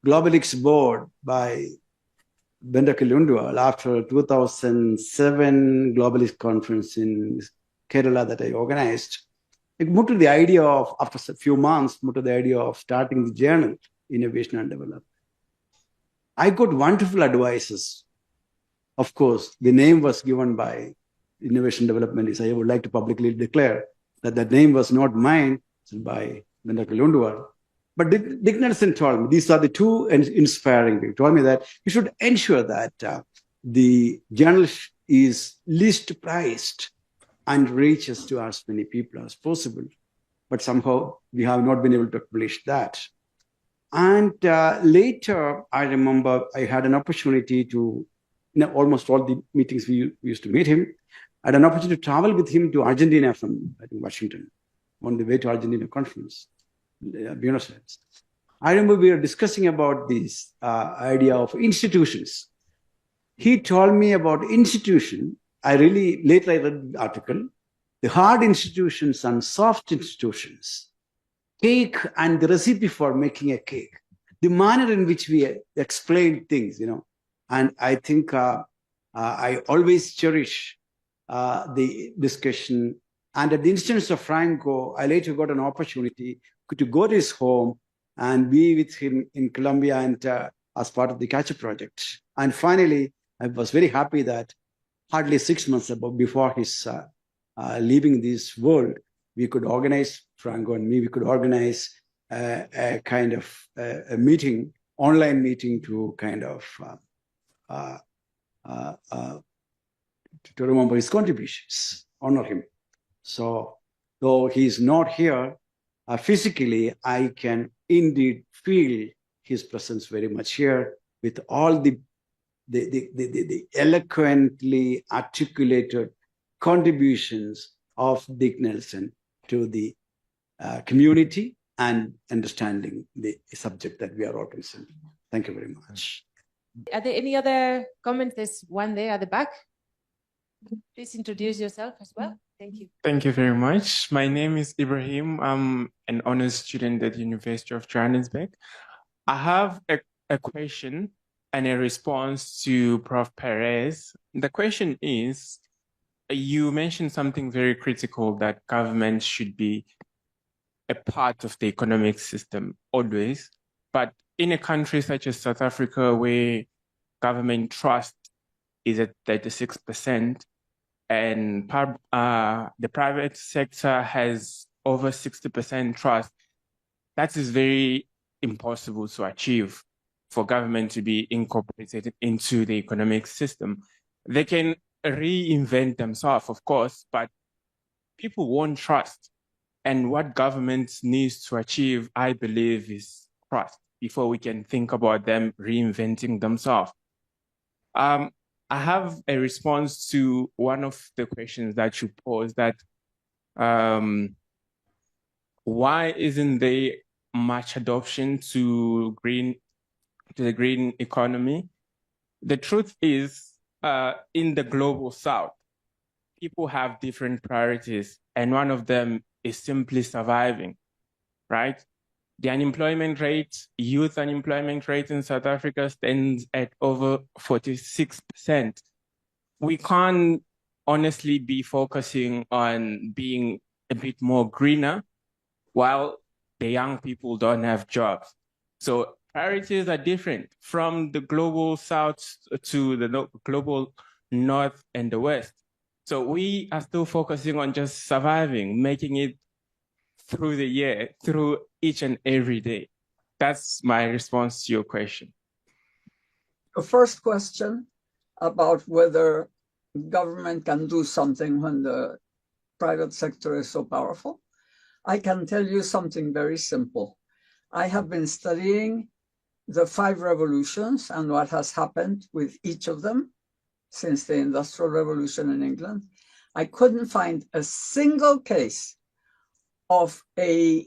Globelics board by Bengt-Ake Lundvall after 2007 Globelics conference in Kerala that I organized, it moved to the idea of, after a few months, moved to the idea of starting the journal, Innovation and Development. I got wonderful advices. Of course, the name was given by Innovation Development. I would like to publicly declare that the name was not mine, it's by Bengt-Ake Lundvall. But Dick Nelson told me, these are the two inspiring. He told me that you should ensure that the journal is least priced and reaches to as many people as possible. But somehow we have not been able to accomplish that. And later, I remember I had an opportunity to, almost all the meetings we used to meet him, I had an opportunity to travel with him to Argentina from Washington, on the way to Argentina conference, Buenos Aires. I remember we were discussing about this idea of institutions. He told me about institution. Later I read the article, the hard institutions and soft institutions, cake and the recipe for making a cake, the manner in which we explain things, and I think I always cherish the discussion. And at the instance of Franco, I later got an opportunity to go to his home and be with him in Colombia and as part of the Catch-Up project. And finally, I was very happy that hardly 6 months before his leaving this world, we could organize, Franco and me, we could organize a kind of a meeting, online meeting to kind of to remember his contributions, honor him. So though he's not here physically, I can indeed feel his presence very much here with all the eloquently articulated contributions of Dick Nelson to the community and understanding the subject that we are all concerned. Thank you very much. Are there any other comments? There's one there at the back. Please introduce yourself as well. Thank you. Thank you very much. My name is Ibrahim. I'm an honors student at the University of Johannesburg. I have a question and a response to Prof. Perez. The question is, you mentioned something very critical, that government should be a part of the economic system always. But in a country such as South Africa, where government trust is at 36%, and the private sector has over 60% trust, that is very impossible to achieve for government to be incorporated into the economic system. They can reinvent themselves, of course, but people won't trust. And what government needs to achieve, I believe, is trust before we can think about them reinventing themselves. I have a response to one of the questions that you posed, that why isn't there much adoption to the green economy? The truth is, in the global south, people have different priorities, and one of them is simply surviving, right? The unemployment rate, youth unemployment rate in South Africa stands at over 46%. We can't honestly be focusing on being a bit more greener while the young people don't have jobs. So priorities are different from the global south to the global north and the west. So we are still focusing on just surviving, making it through the year, through each and every day. That's my response to your question. The first question about whether government can do something when the private sector is so powerful. I can tell you something very simple. I have been studying the 5 revolutions and what has happened with each of them since the Industrial Revolution in England. I couldn't find a single case of a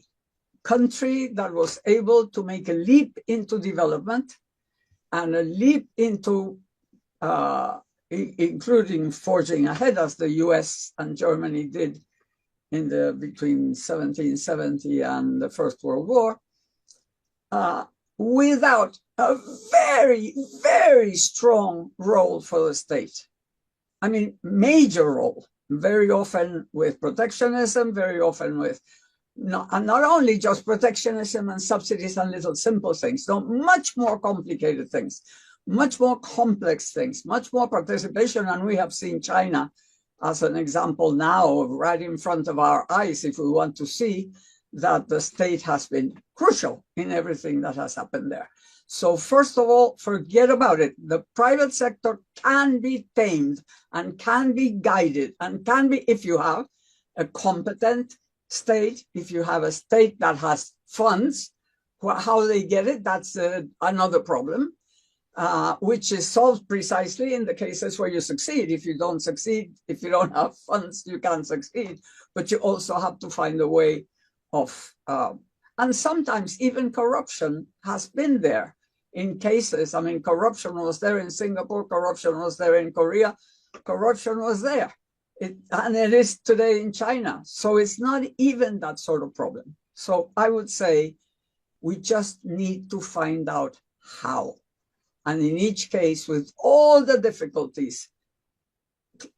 country that was able to make a leap into development and a leap into including forging ahead as the US and Germany did between 1770 and the First World War, without a very, very strong role for the state. I mean, major role, very often with protectionism, very often with, and not only just protectionism and subsidies and little simple things, no, much more complicated things, much more complex things, much more participation. And we have seen China as an example now, right in front of our eyes, if we want to see that the state has been crucial in everything that has happened there. So first of all, forget about it. The private sector can be tamed and can be guided and can be, if you have a competent state, if you have a state that has funds, how they get it, that's another problem, which is solved precisely in the cases where you succeed. If you don't succeed, if you don't have funds, you can't succeed. But you also have to find a way of, and sometimes even corruption has been there in cases. I mean, corruption was there in Singapore, corruption was there in Korea, corruption was there. And it is today in China. So it's not even that sort of problem. So I would say we just need to find out how. And in each case, with all the difficulties,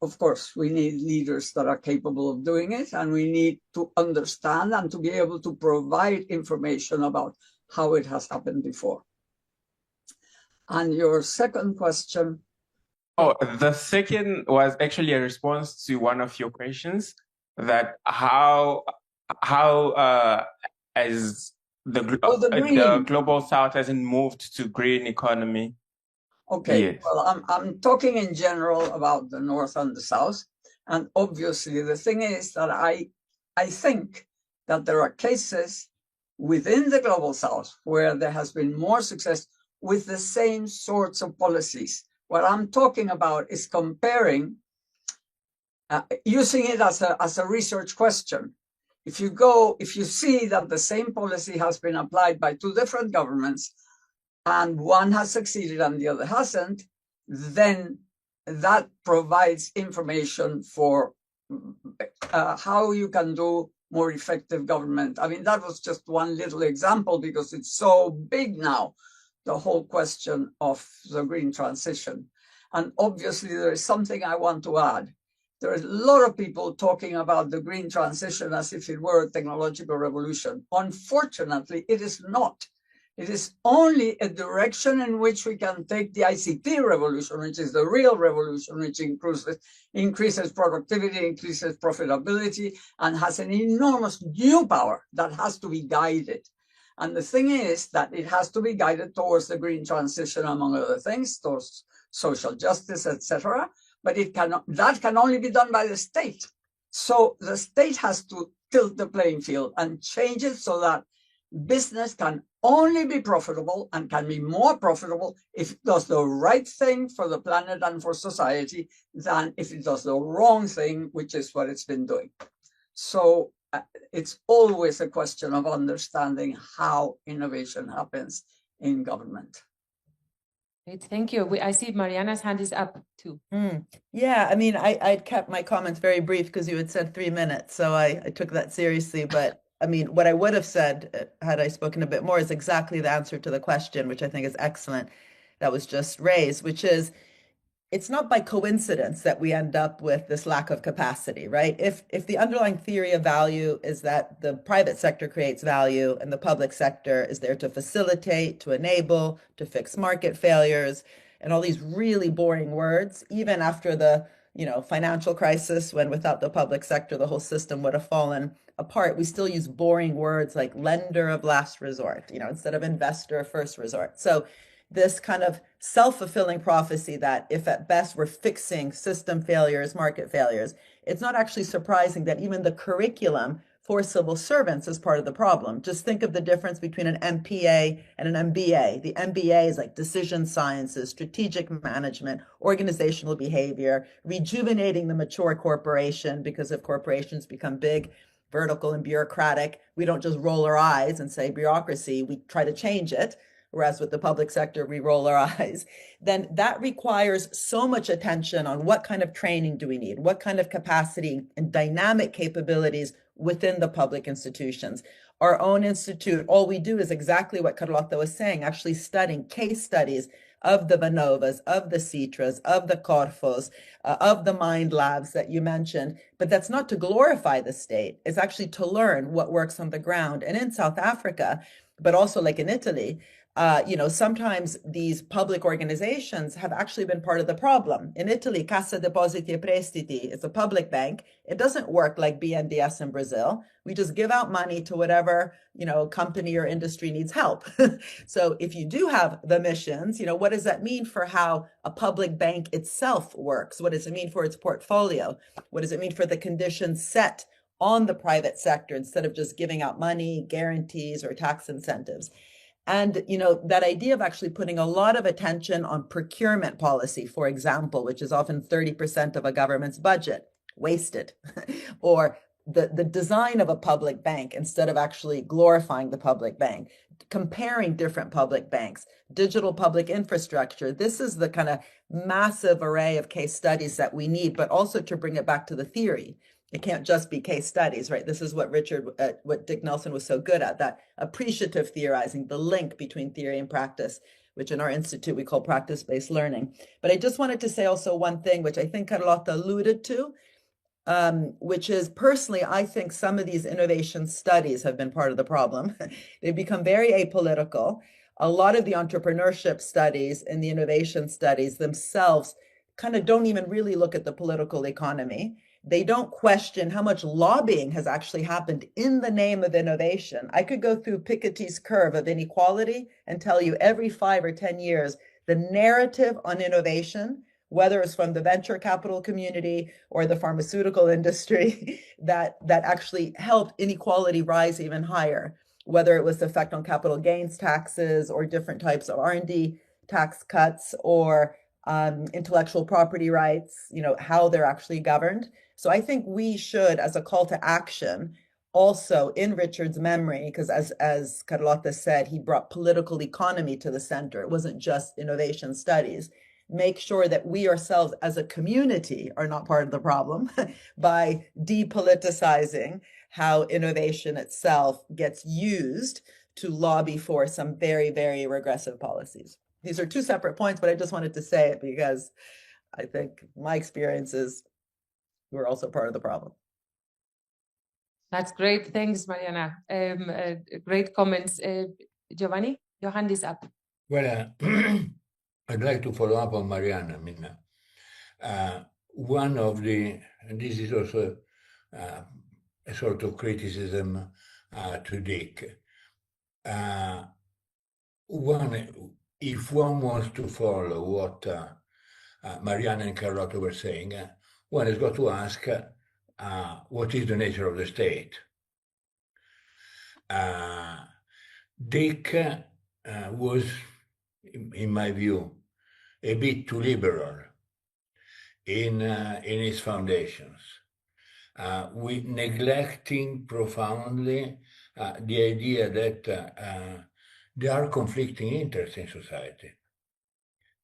of course, we need leaders that are capable of doing it, and we need to understand and to be able to provide information about how it has happened before. And your second question? Oh, the second was actually a response to one of your questions, that how as the global south hasn't moved to green economy. Okay, yes. Well, I'm talking in general about the north and the south, and obviously the thing is that I think that there are cases within the global south where there has been more success with the same sorts of policies. What I'm talking about is comparing, using it as a research question. If you see that the same policy has been applied by two different governments, and one has succeeded and the other hasn't, then that provides information for how you can do more effective government. I mean, that was just one little example because it's so big now, the whole question of the green transition. And obviously there is something I want to add. There are a lot of people talking about the green transition as if it were a technological revolution. Unfortunately, it is not. It is only a direction in which we can take the ICT revolution, which is the real revolution, which increases productivity, increases profitability, and has an enormous new power that has to be guided. And the thing is that it has to be guided towards the green transition, among other things, towards social justice, etc. But that can only be done by the state. So the state has to tilt the playing field and change it so that business can only be profitable and can be more profitable if it does the right thing for the planet and for society than if it does the wrong thing, which is what it's been doing. So it's always a question of understanding how innovation happens in government. Great, thank you. I see Mariana's hand is up too. Yeah, I mean, I kept my comments very brief because you had said 3 minutes, so I took that seriously. But I mean, what I would have said had I spoken a bit more is exactly the answer to the question, which I think is excellent, that was just raised, which is, it's not by coincidence that we end up with this lack of capacity, right? If the underlying theory of value is that the private sector creates value and the public sector is there to facilitate, to enable, to fix market failures, and all these really boring words, even after the financial crisis, when without the public sector, the whole system would have fallen apart, we still use boring words like lender of last resort, instead of investor of first resort. So this kind of self-fulfilling prophecy that if at best we're fixing system failures, market failures, it's not actually surprising that even the curriculum for civil servants is part of the problem. Just think of the difference between an MPA and an MBA. The MBA is like decision sciences, strategic management, organizational behavior, rejuvenating the mature corporation, because if corporations become big, vertical and bureaucratic, we don't just roll our eyes and say bureaucracy, we try to change it. whereas with the public sector, we roll our eyes, then that requires so much attention on what kind of training do we need, what kind of capacity and dynamic capabilities within the public institutions. Our own institute, all we do is exactly what Carlota was saying, actually studying case studies of the Vanovas, of the Citras, of the Corfos, of the Mind Labs that you mentioned. But that's not to glorify the state. It's actually to learn what works on the ground. And in South Africa, but also like in Italy, sometimes these public organizations have actually been part of the problem. In Italy, Cassa Depositi e Prestiti is a public bank. It doesn't work like BNDES in Brazil. We just give out money to whatever, company or industry needs help. So if you do have the missions, what does that mean for how a public bank itself works? What does it mean for its portfolio? What does it mean for the conditions set on the private sector instead of just giving out money, guarantees, or tax incentives? And, that idea of actually putting a lot of attention on procurement policy, for example, which is often 30% of a government's budget, wasted, or the design of a public bank instead of actually glorifying the public bank, comparing different public banks, digital public infrastructure. This is the kind of massive array of case studies that we need, but also to bring it back to the theory. It can't just be case studies, right? This is what what Dick Nelson was so good at, that appreciative theorizing, the link between theory and practice, which in our institute we call practice-based learning. But I just wanted to say also one thing, which I think Carlota alluded to, which is personally, I think some of these innovation studies have been part of the problem. They've become very apolitical. A lot of the entrepreneurship studies and the innovation studies themselves kind of don't even really look at the political economy. They don't question how much lobbying has actually happened in the name of innovation. I could go through Piketty's curve of inequality and tell you every 5 or 10 years, the narrative on innovation, whether it's from the venture capital community or the pharmaceutical industry, that actually helped inequality rise even higher, whether it was the effect on capital gains taxes or different types of R&D tax cuts or intellectual property rights, how they're actually governed. So I think we should, as a call to action, also in Richard's memory, because as Carlota said, he brought political economy to the center. It wasn't just innovation studies. Make sure that we ourselves as a community are not part of the problem by depoliticizing how innovation itself gets used to lobby for some very, very regressive policies. These are two separate points, but I just wanted to say it because I think my experience is we're also part of the problem. That's great. Thanks, Mariana. Great comments. Giovanni, your hand is up. Well, I'd like to follow up on Mariana. One of and this is also a sort of criticism to Dick. If one wants to follow what Mariana and Carlota were saying, one has got to ask what is the nature of the state. Dick was, in my view, a bit too liberal in his foundations, neglecting profoundly the idea that there are conflicting interests in society,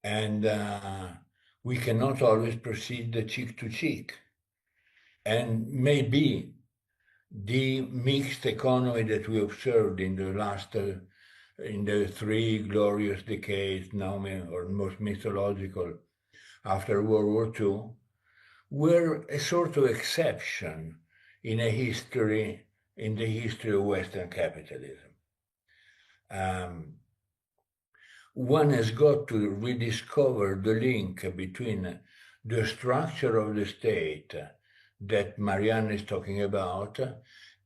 and we cannot always proceed cheek to cheek. And maybe the mixed economy that we observed in the 3 glorious decades, now or most mythological, after World War II, were a sort of exception in the history of Western capitalism. One has got to rediscover the link between the structure of the state that Mariana is talking about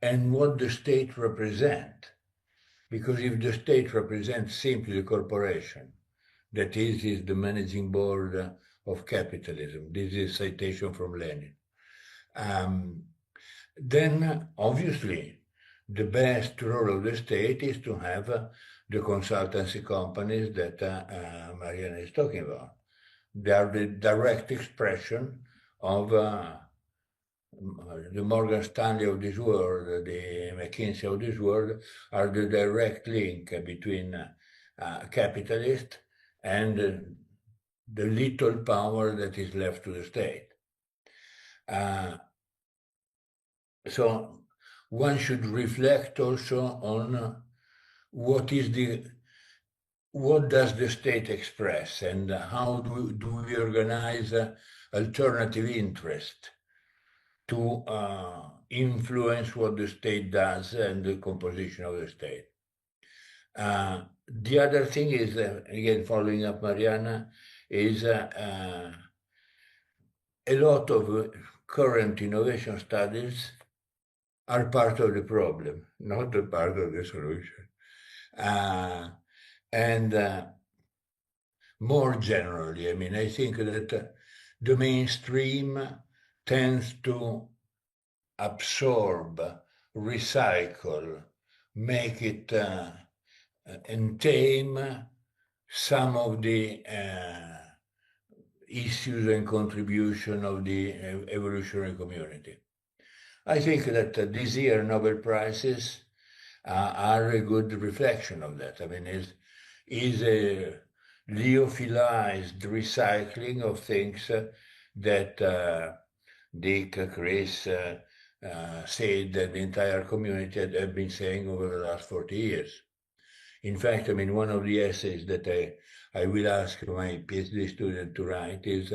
and what the state represents. Because if the state represents simply the corporation, that is the managing board of capitalism, this is a citation from Lenin, then obviously the best role of the state is to have the consultancy companies that Mariana is talking about. They are the direct expression of the Morgan Stanley of this world, the McKinsey of this world, are the direct link between capitalist and the little power that is left to the state. So one should reflect also on what does the state express, and how do we organize alternative interest to influence what the state does and the composition of the state. The other thing is, again, following up Mariana, is a lot of current innovation studies are part of the problem, not a part of the solution. And more generally, I mean, I think that the mainstream tends to absorb, recycle, make it and tame some of the issues and contribution of the evolutionary community. I think that this year Nobel Prizes are a good reflection of that. I mean, is a lyophilized recycling of things that Dick, Chris said that the entire community had been saying over the last 40 years. In fact, I mean, one of the essays that I will ask my PhD student to write is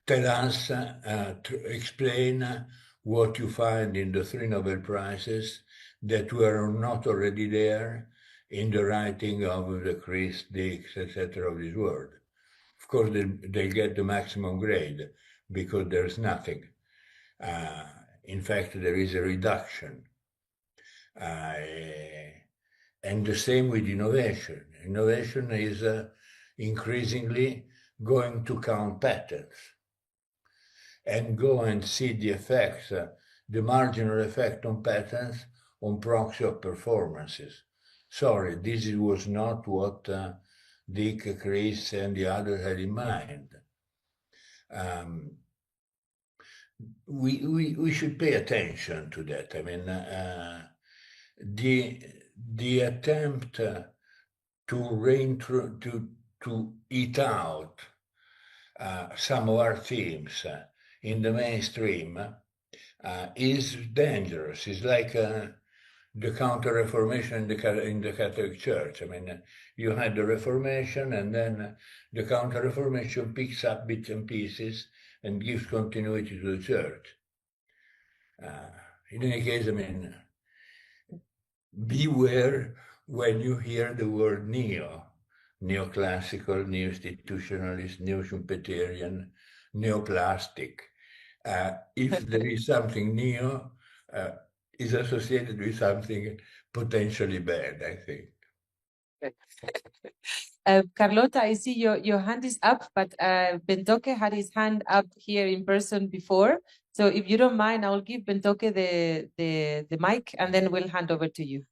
tell us, to explain what you find in the 3 Nobel Prizes that were not already there in the writing of the Chris, Dicks, etc. of this world. Of course, they get the maximum grade because there's nothing. In fact, there is a reduction. And the same with innovation. Innovation is increasingly going to count patents and go and see the effects, the marginal effect on patents on proxy of performances. Sorry, this was not what Dick, Chris, and the others had in mind. We should pay attention to that. I mean, the attempt to eat out some of our themes in the mainstream is dangerous. It's like the Counter-Reformation in the Catholic Church. I mean, you had the Reformation, and then the Counter-Reformation picks up bits and pieces and gives continuity to the Church. In any case, I mean, beware when you hear the word neoclassical, neo-institutionalist, neo-Schumpeterian, neoplastic. If there is something neo, is associated with something potentially bad, I think. Carlota, I see your hand is up, but Bengt-Ake had his hand up here in person before. So if you don't mind, I'll give Bengt-Ake the mic, and then we'll hand over to you.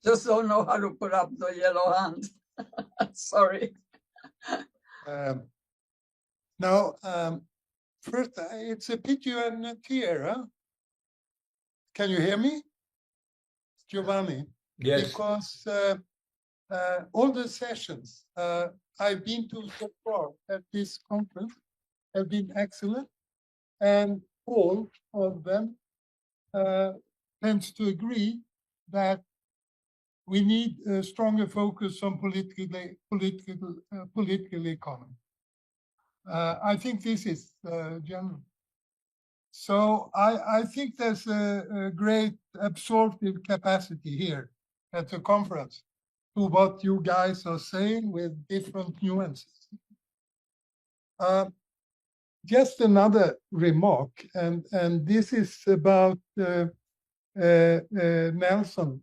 Just don't know how to put up the yellow hand. Sorry. First, it's a pity you're not here. Huh? Can you hear me? Giovanni? Yes. Because all the sessions I've been to so far at this conference have been excellent, and all of them tends to agree that we need a stronger focus on political economy. I think this is general. So I think there's a great absorptive capacity here at the conference to what you guys are saying with different nuances. Just another remark, and this is about Nelson,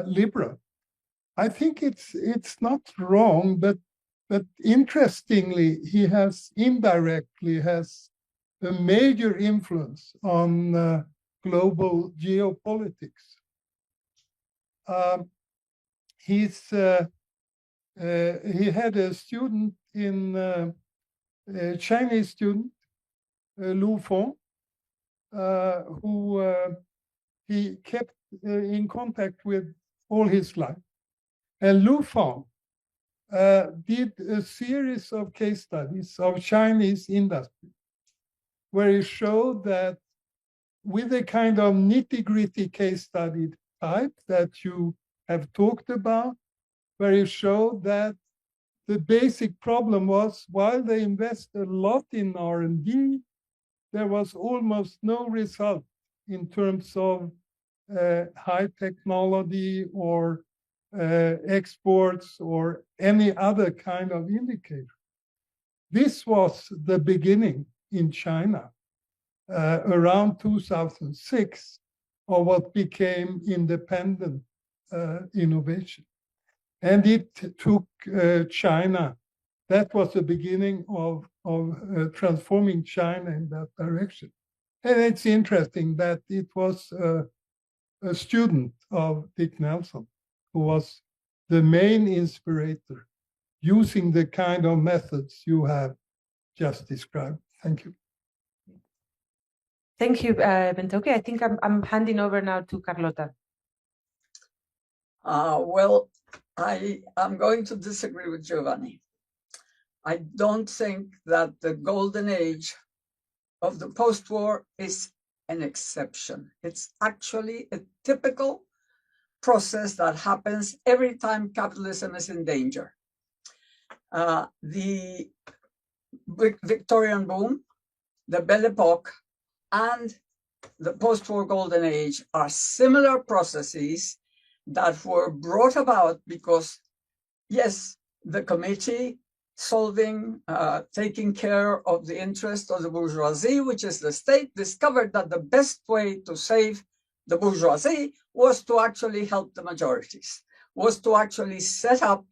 Libra. I think it's not wrong, but interestingly, he has indirectly has a major influence on global geopolitics. He had a student a Chinese student, Lu Feng, who he kept in contact with all his life. And Lundvall did a series of case studies of Chinese industry, where he showed that with a kind of nitty-gritty case study type that you have talked about, where he showed that the basic problem was while they invest a lot in R&D, there was almost no result in terms of high technology or exports or any other kind of indicator. This was the beginning in China around 2006 of what became independent innovation. And it took China, that was the beginning of transforming China in that direction. And it's interesting that it was a student of Dick Nelson who was the main inspirator using the kind of methods you have just described. Thank you. Thank you, Bengt-Ake. I think I'm handing over now to Carlota. Well, I am going to disagree with Giovanni. I don't think that the golden age of the post-war is an exception. It's actually a typical process that happens every time capitalism is in danger. The Victorian boom, the Belle Epoque, and the post-war golden age are similar processes that were brought about because, yes, the committee solving, taking care of the interest of the bourgeoisie, which is the state, discovered that the best way to save the bourgeoisie was to actually help the majorities, was to actually set up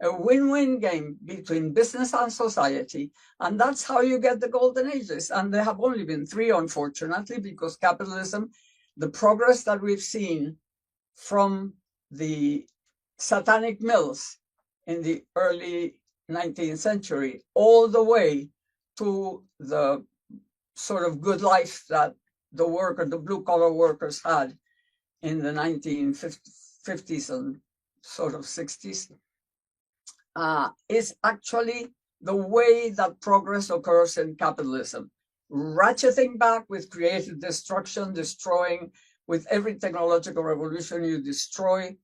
a win-win game between business and society. And that's how you get the golden ages. And there have only been 3, unfortunately, because capitalism, the progress that we've seen from the satanic mills in the early 19th century, all the way to the sort of good life that the blue-collar workers had in the 1950s and sort of 60s, is actually the way that progress occurs in capitalism. Ratcheting back with creative destruction, destroying with every technological revolution, you destroy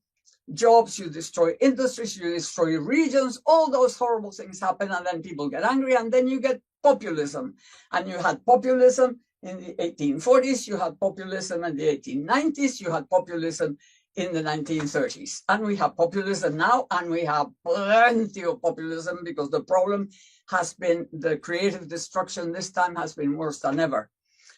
jobs, you destroy industries, you destroy regions, all those horrible things happen, and then people get angry, and then you get populism. And you had populism in the 1840s, you had populism in the 1890s, you had populism in the 1930s. And we have populism now, and we have plenty of populism because the problem has been the creative destruction this time has been worse than ever.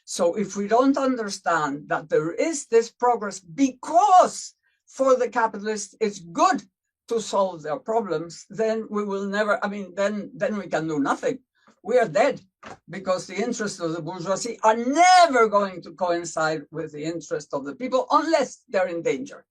So if we don't understand that there is this progress because for the capitalists it's good to solve their problems, then we will never, then we can do nothing. We are dead because the interests of the bourgeoisie are never going to coincide with the interest of the people unless they're in danger.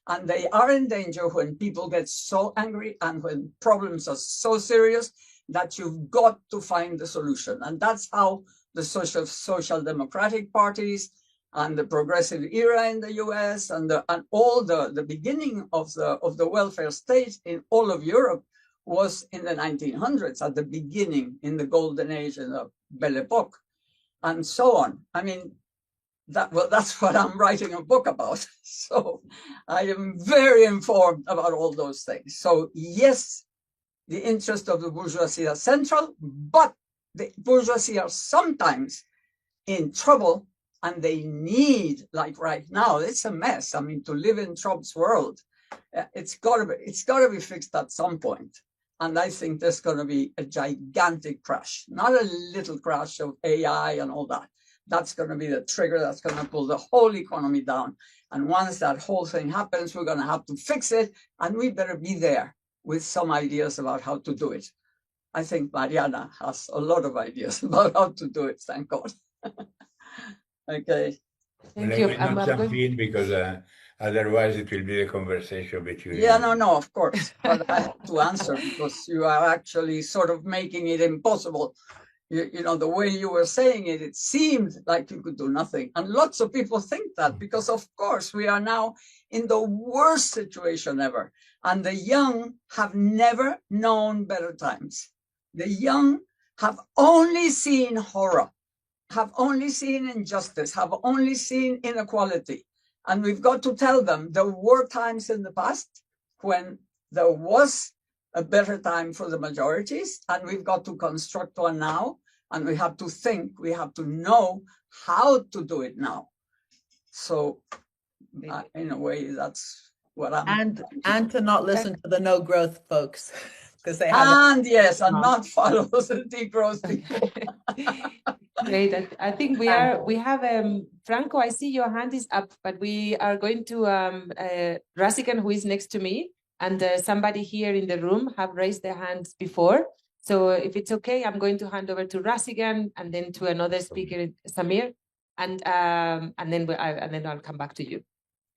And they are in danger when people get so angry and when problems are so serious that you've got to find the solution. And that's how the social democratic parties and the progressive era in the US and all the beginning of the welfare state in all of Europe was in the 1900s, at the beginning, in the golden age, in the Belle Epoque, and so on. That's what I'm writing a book about. So I am very informed about all those things. So yes, the interest of the bourgeoisie are central, but the bourgeoisie are sometimes in trouble, and they need, like right now, it's a mess. To live in Trump's world, it's got to be fixed at some point. And I think there's going to be a gigantic crash, not a little crash of AI and all that. That's going to be the trigger that's going to pull the whole economy down. And once that whole thing happens, we're going to have to fix it. And we better be there with some ideas about how to do it. I think Mariana has a lot of ideas about how to do it, thank God. Okay. Thank you. I will not jump in because otherwise it will be a conversation between you. Yeah, no, of course. But I have to answer because you are actually sort of making it impossible. You know, the way you were saying it, it seemed like you could do nothing. And lots of people think that because, of course, we are now in the worst situation ever. And the young have never known better times. The young have only seen horror, have only seen injustice, have only seen inequality. And we've got to tell them there were times in the past when there was a better time for the majorities, and we've got to construct one now, and we have to think, we have to know how to do it now. So in a way, that's what I'm... And to not listen to the no growth folks, because they have... And yes, and not follow the degrowth people. Great. I think we have Franco, I see your hand is up, but we are going to Rasigan, who is next to me, and somebody here in the room have raised their hands before. So if it's okay, I'm going to hand over to Rasigan and then to another speaker, Samir, and then I'll come back to you.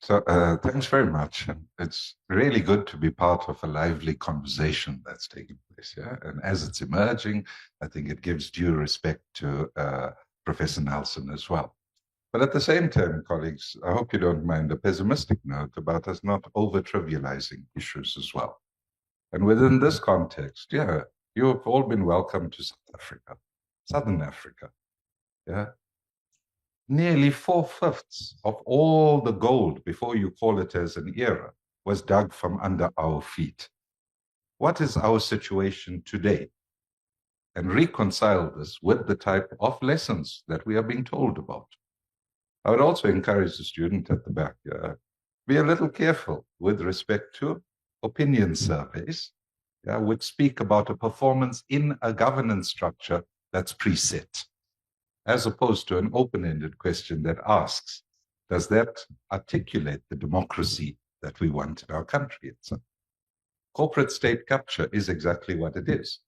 So thanks very much. And it's really good to be part of a lively conversation that's taking place. Yeah, and as it's emerging, I think it gives due respect to Professor Nelson as well. But at the same time, colleagues, I hope you don't mind a pessimistic note about us not over-trivializing issues as well. And within this context, yeah, you have all been welcome to South Africa, Southern Africa. Yeah. Nearly 4/5 of all the gold, before you call it as an era, was dug from under our feet. What is our situation today? And reconcile this with the type of lessons that we are being told about. I would also encourage the student at the back, be a little careful with respect to opinion surveys, which speak about a performance in a governance structure that's preset, as opposed to an open-ended question that asks, does that articulate the democracy that we want in our country itself? Corporate state capture is exactly what it is.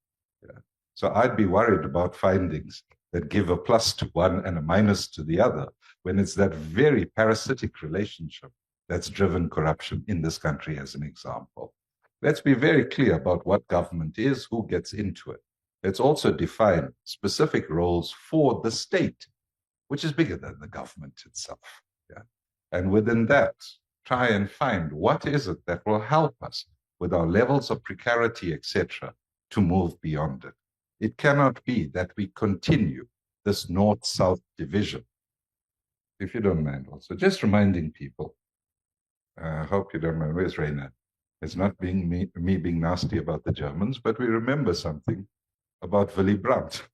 Yeah. So I'd be worried about findings that give a plus to one and a minus to the other, when it's that very parasitic relationship that's driven corruption in this country as an example. Let's be very clear about what government is, who gets into it. Let's also define specific roles for the state, which is bigger than the government itself. Yeah? And within that, try and find what is it that will help us with our levels of precarity, etc., to move beyond it. It cannot be that we continue this north-south division. If you don't mind also, just reminding people, I hope you don't mind, where's Rainer? It's not being me being nasty about the Germans, but we remember something about Willy Brandt.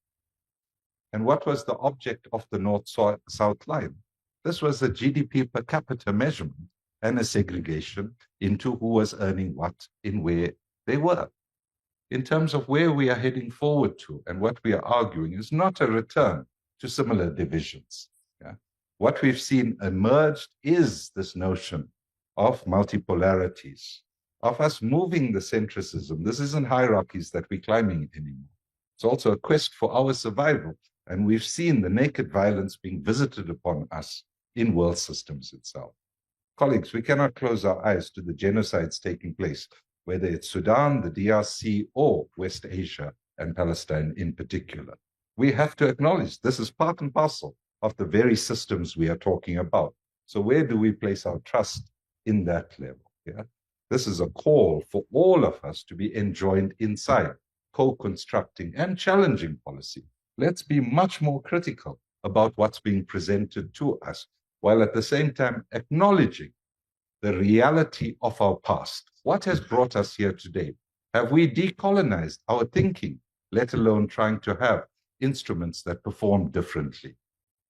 And what was the object of the north-south line? This was a GDP per capita measurement and a segregation into who was earning what in where they were. In terms of where we are heading forward to and what we are arguing is not a return to similar divisions. Yeah? What we've seen emerged is this notion of multipolarities, of us moving the centricism. This isn't hierarchies that we're climbing anymore. It's also a quest for our survival. And we've seen the naked violence being visited upon us in world systems itself. Colleagues, we cannot close our eyes to the genocides taking place, whether it's Sudan, the DRC, or West Asia and Palestine in particular. We have to acknowledge this is part and parcel of the very systems we are talking about. So where do we place our trust in that level? Yeah? This is a call for all of us to be enjoined inside, co-constructing and challenging policy. Let's be much more critical about what's being presented to us, while at the same time acknowledging the reality of our past. What has brought us here today? Have we decolonized our thinking, let alone trying to have instruments that perform differently?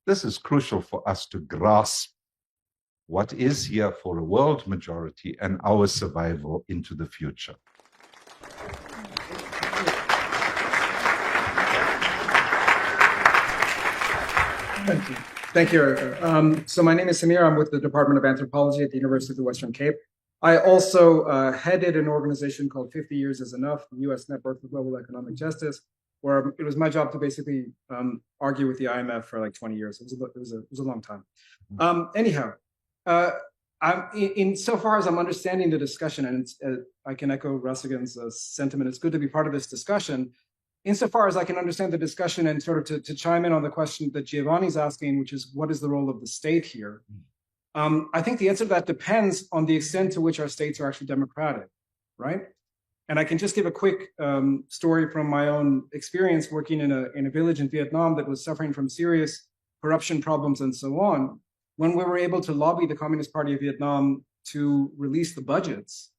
This is crucial for us to grasp what is here for a world majority and our survival into the future. Thank you. Thank you, Erika. So my name is Samir. I'm with the Department of Anthropology at the University of the Western Cape. I also headed an organization called 50 Years is Enough, the U.S. Network for Global Economic Justice, where it was my job to basically argue with the IMF for like 20 years. It was a long time. Anyhow, insofar as I'm understanding the discussion, and I can echo Rasigan's sentiment, it's good to be part of this discussion. Insofar as I can understand the discussion and sort of to chime in on the question that Giovanni's asking, which is what is the role of the state here? I think the answer to that depends on the extent to which our states are actually democratic, right? And I can just give a quick story from my own experience working in a village in Vietnam that was suffering from serious corruption problems and so on. When we were able to lobby the Communist Party of Vietnam to release the budgets,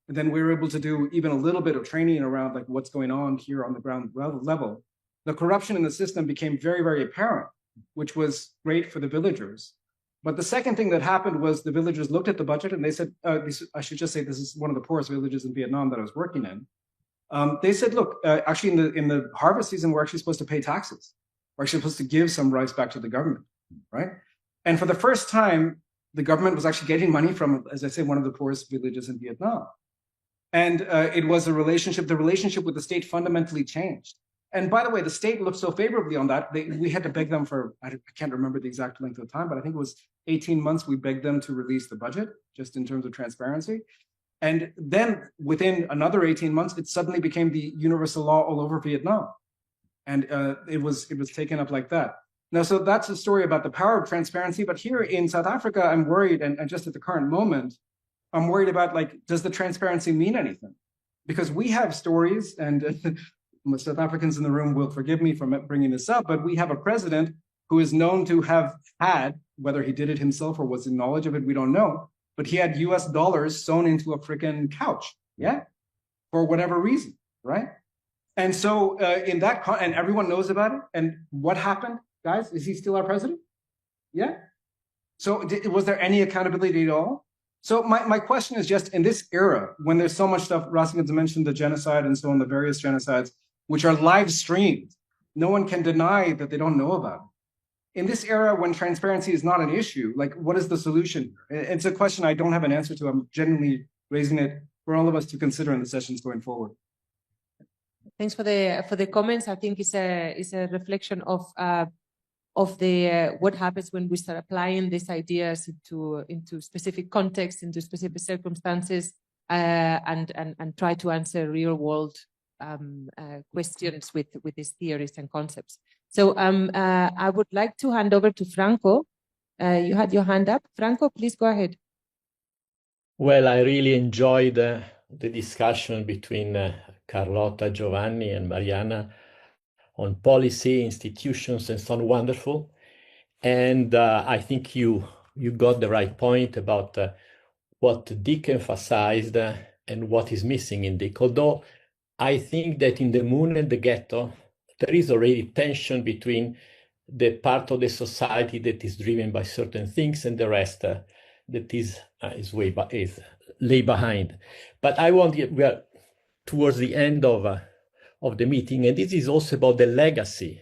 and then we were able to do even a little bit of training around like what's going on here on the ground level. The corruption in the system became very, very apparent, which was great for the villagers. But the second thing that happened was the villagers looked at the budget and they said, I should just say this is one of the poorest villages in Vietnam that I was working in. They said, look, actually in the harvest season, we're actually supposed to pay taxes. We're actually supposed to give some rice back to the government, right? And for the first time, the government was actually getting money from, as I say, one of the poorest villages in Vietnam. And it was the relationship with the state fundamentally changed. And by the way, the state looked so favorably on that, we had to beg them for, I can't remember the exact length of time, but I think it was 18 months we begged them to release the budget, just in terms of transparency. And then within another 18 months, it suddenly became the universal law all over Vietnam. And it was taken up like that. Now, so that's a story about the power of transparency. But here in South Africa, I'm worried, and just at the current moment, I'm worried about, like, does the transparency mean anything? Because we have stories, and South Africans in the room will forgive me for bringing this up, but we have a president who is known to have had, whether he did it himself or was in knowledge of it, we don't know, but he had US dollars sewn into a freaking couch, yeah, for whatever reason, right? And so in that, and everyone knows about it, and what happened, guys? Is he still our president? Yeah. So was there any accountability at all? So my question is just, in this era, when there's so much stuff, Rasigan's mentioned the genocide and so on, the various genocides, which are live streamed, no one can deny that they don't know about it. In this era, when transparency is not an issue, like, what is the solution? It's a question I don't have an answer to. I'm genuinely raising it for all of us to consider in the sessions going forward. Thanks for the comments. I think it's a reflection of the what happens when we start applying these ideas into specific contexts, into specific circumstances, and try to answer real world questions with these theories and concepts. So I would like to hand over to Franco. You had your hand up. Franco, please go ahead. Well, I really enjoyed the discussion between Carlota, Giovanni, and Mariana on policy, institutions, and so on. Wonderful. And I think you got the right point about what Dick emphasized and what is missing in Dick. Although I think that in the Moon and the Ghetto, there is already tension between the part of the society that is driven by certain things and the rest that is lay behind. But we are towards the end of the meeting, and this is also about the legacy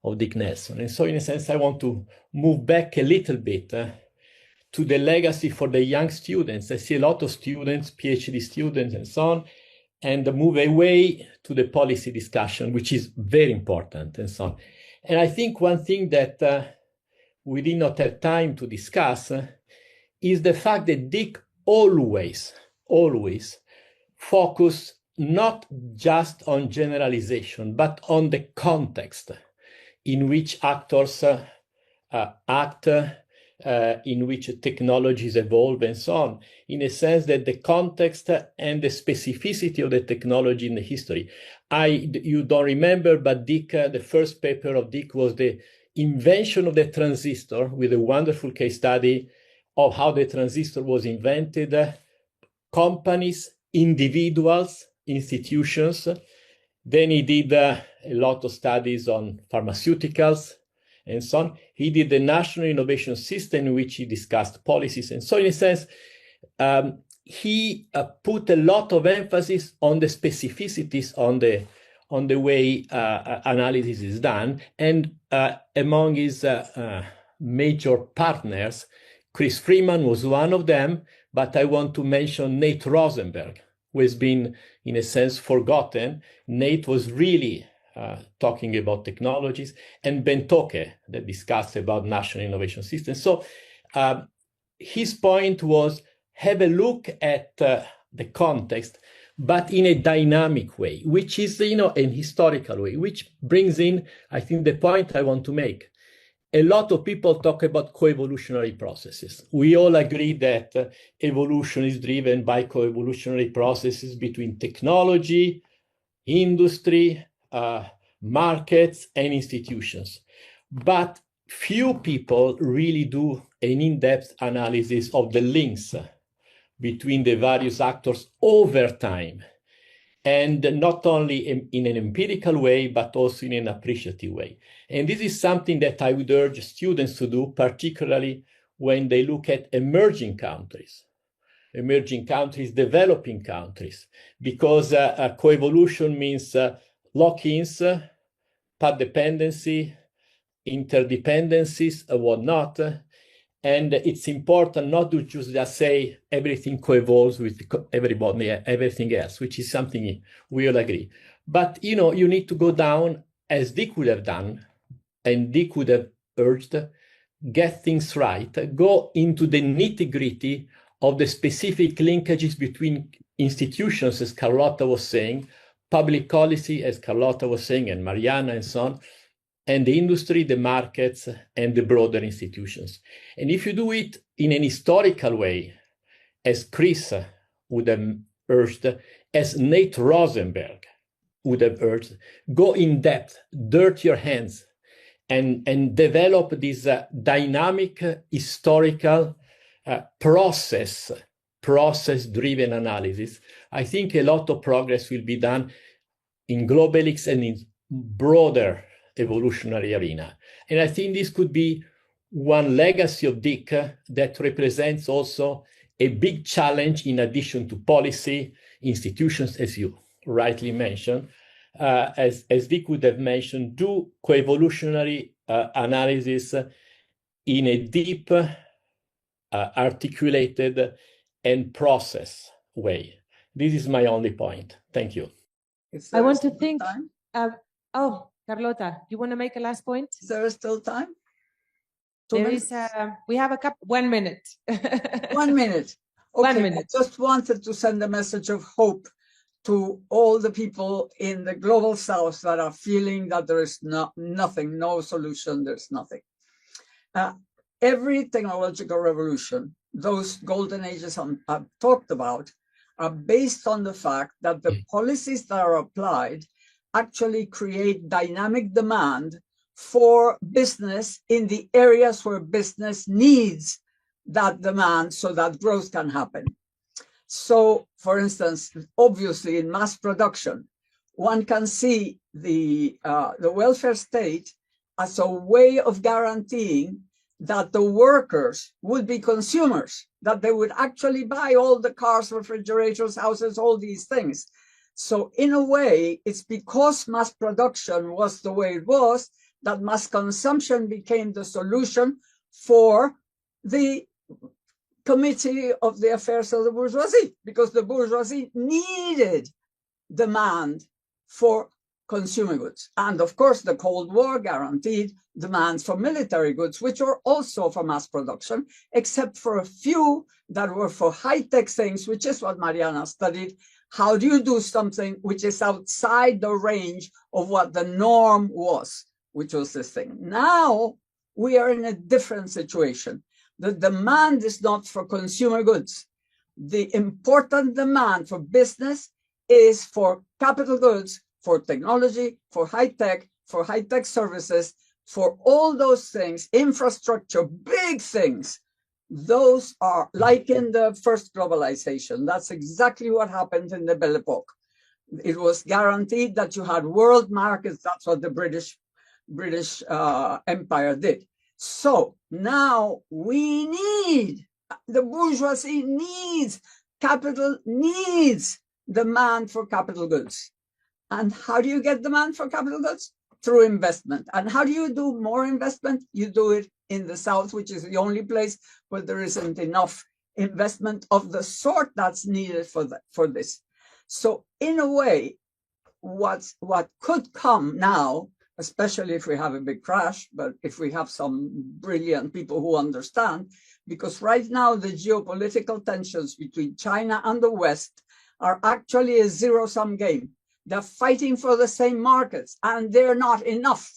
of Dick Nelson. And so in a sense, I want to move back a little bit to the legacy for the young students. I see a lot of students, PhD students and so on, and move away to the policy discussion, which is very important and so on. And I think one thing that we did not have time to discuss is the fact that Dick always focused not just on generalization, but on the context in which actors act, in which technologies evolve and so on, in a sense that the context and the specificity of the technology in the history. You don't remember, but Dick, the first paper of Dick was the invention of the transistor, with a wonderful case study of how the transistor was invented, companies, individuals, institutions. Then he did a lot of studies on pharmaceuticals and so on. He did the National Innovation System, in which he discussed policies. And so in a sense, he put a lot of emphasis on the specificities, on the way analysis is done. And among his major partners, Chris Freeman was one of them, but I want to mention Nate Rosenberg, who has been, in a sense, forgotten. Nate was really talking about technologies, and Bengt-Ake that discussed about national innovation systems. So his point was, have a look at the context, but in a dynamic way, which is, an historical way, which brings in, I think, the point I want to make. a lot of people talk about coevolutionary processes. We all agree that evolution is driven by coevolutionary processes between technology, industry, markets, and institutions. But few people really do an in-depth analysis of the links between the various actors over time, and not only in an empirical way, but also in an appreciative way. And this is something that I would urge students to do, particularly when they look at emerging countries, developing countries, because coevolution means lock-ins, path dependency, interdependencies, and whatnot. And it's important not to just say everything coevolves with everybody, everything else, which is something we all agree. But you need to go down, as Dick would have done, and Dick would have urged, get things right, go into the nitty-gritty of the specific linkages between institutions, as Carlota was saying, public policy, as Carlota was saying, and Mariana and so on, and the industry, the markets, and the broader institutions. And if you do it in an historical way, as Chris would have urged, as Nate Rosenberg would have urged, go in depth, dirt your hands, and develop this dynamic, historical, process-driven analysis. I think a lot of progress will be done in Globelics and in broader evolutionary arena. And I think this could be one legacy of Dick that represents also a big challenge in addition to policy, institutions, as you rightly mentioned. As Dick would have mentioned, do coevolutionary analysis in a deep, articulated, and process way. This is my only point. Thank you. I want to think. Oh, Carlota, you want to make a last point? Is there still time? We have 1 minute. 1 minute. Okay, 1 minute. I just wanted to send a message of hope to all the people in the global south that are feeling that there is nothing, no solution, there's nothing. Every technological revolution, those golden ages I've talked about, are based on the fact that the policies that are applied actually create dynamic demand for business in the areas where business needs that demand so that growth can happen. So, for instance, obviously in mass production, one can see the welfare state as a way of guaranteeing that the workers would be consumers, that they would actually buy all the cars, refrigerators, houses, all these things. So in a way, it's because mass production was the way it was that mass consumption became the solution for the Committee of the Affairs of the Bourgeoisie, because the bourgeoisie needed demand for consumer goods. And of course, the Cold War guaranteed demands for military goods, which were also for mass production, except for a few that were for high-tech things, which is what Mariana studied. How do you do something which is outside the range of what the norm was, which was this thing? Now we are in a different situation. The demand is not for consumer goods. The important demand for business is for capital goods, for technology, for high-tech services, for all those things, infrastructure, big things. Those are like in the first globalization. That's exactly what happened in the Belle Epoque. It was guaranteed that you had world markets. That's what the British Empire did. So now we need, the bourgeoisie needs, capital needs demand for capital goods. And how do you get demand for capital goods? Through investment. And how do you do more investment? You do it in the South, which is the only place where there isn't enough investment of the sort that's needed for this. So in a way, what could come now, especially if we have a big crash, but if we have some brilliant people who understand, because right now the geopolitical tensions between China and the West are actually a zero-sum game. They're fighting for the same markets, and they're not enough.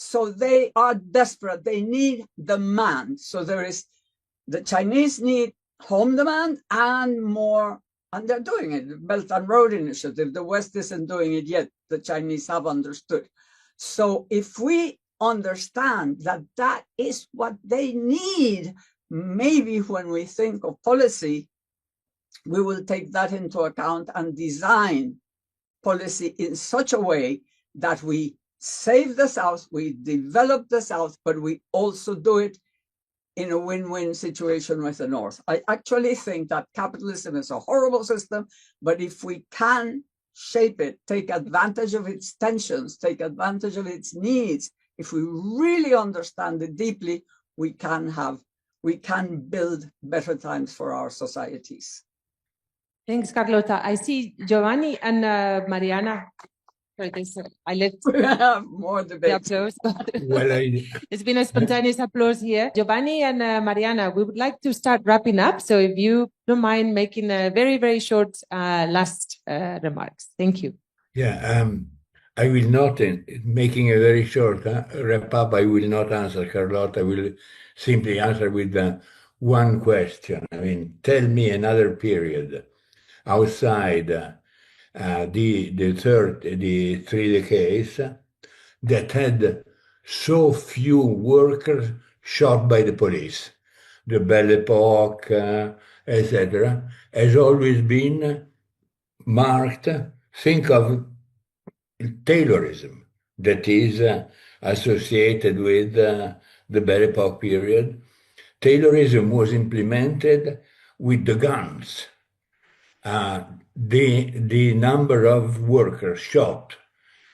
So they are desperate. They need demand. So the Chinese need home demand and more, and they're doing it. The Belt and Road Initiative, the West isn't doing it yet. The Chinese have understood. So if we understand that that is what they need, maybe when we think of policy, we will take that into account and design policy in such a way that we save the South, we develop the South, but we also do it in a win-win situation with the North. I actually think that capitalism is a horrible system, but if we can shape it, take advantage of its tensions, take advantage of its needs, if we really understand it deeply, we can build better times for our societies. Thanks, Carlota. I see Giovanni and Mariana. I left more the debates. applause. Well, It's been a spontaneous applause here. Giovanni and Mariana, we would like to start wrapping up. So if you don't mind making a very, very short last remarks. Thank you. Yeah, I will not, making a very short wrap up, I will not answer Carlota. I will simply answer with one question. I mean, tell me another period outside the 3 decades that had so few workers shot by the police. The Belle Epoque, etc., has always been marked. Think of Taylorism, that is associated with the Belle Epoque period. Taylorism was implemented with the guns. The number of workers shot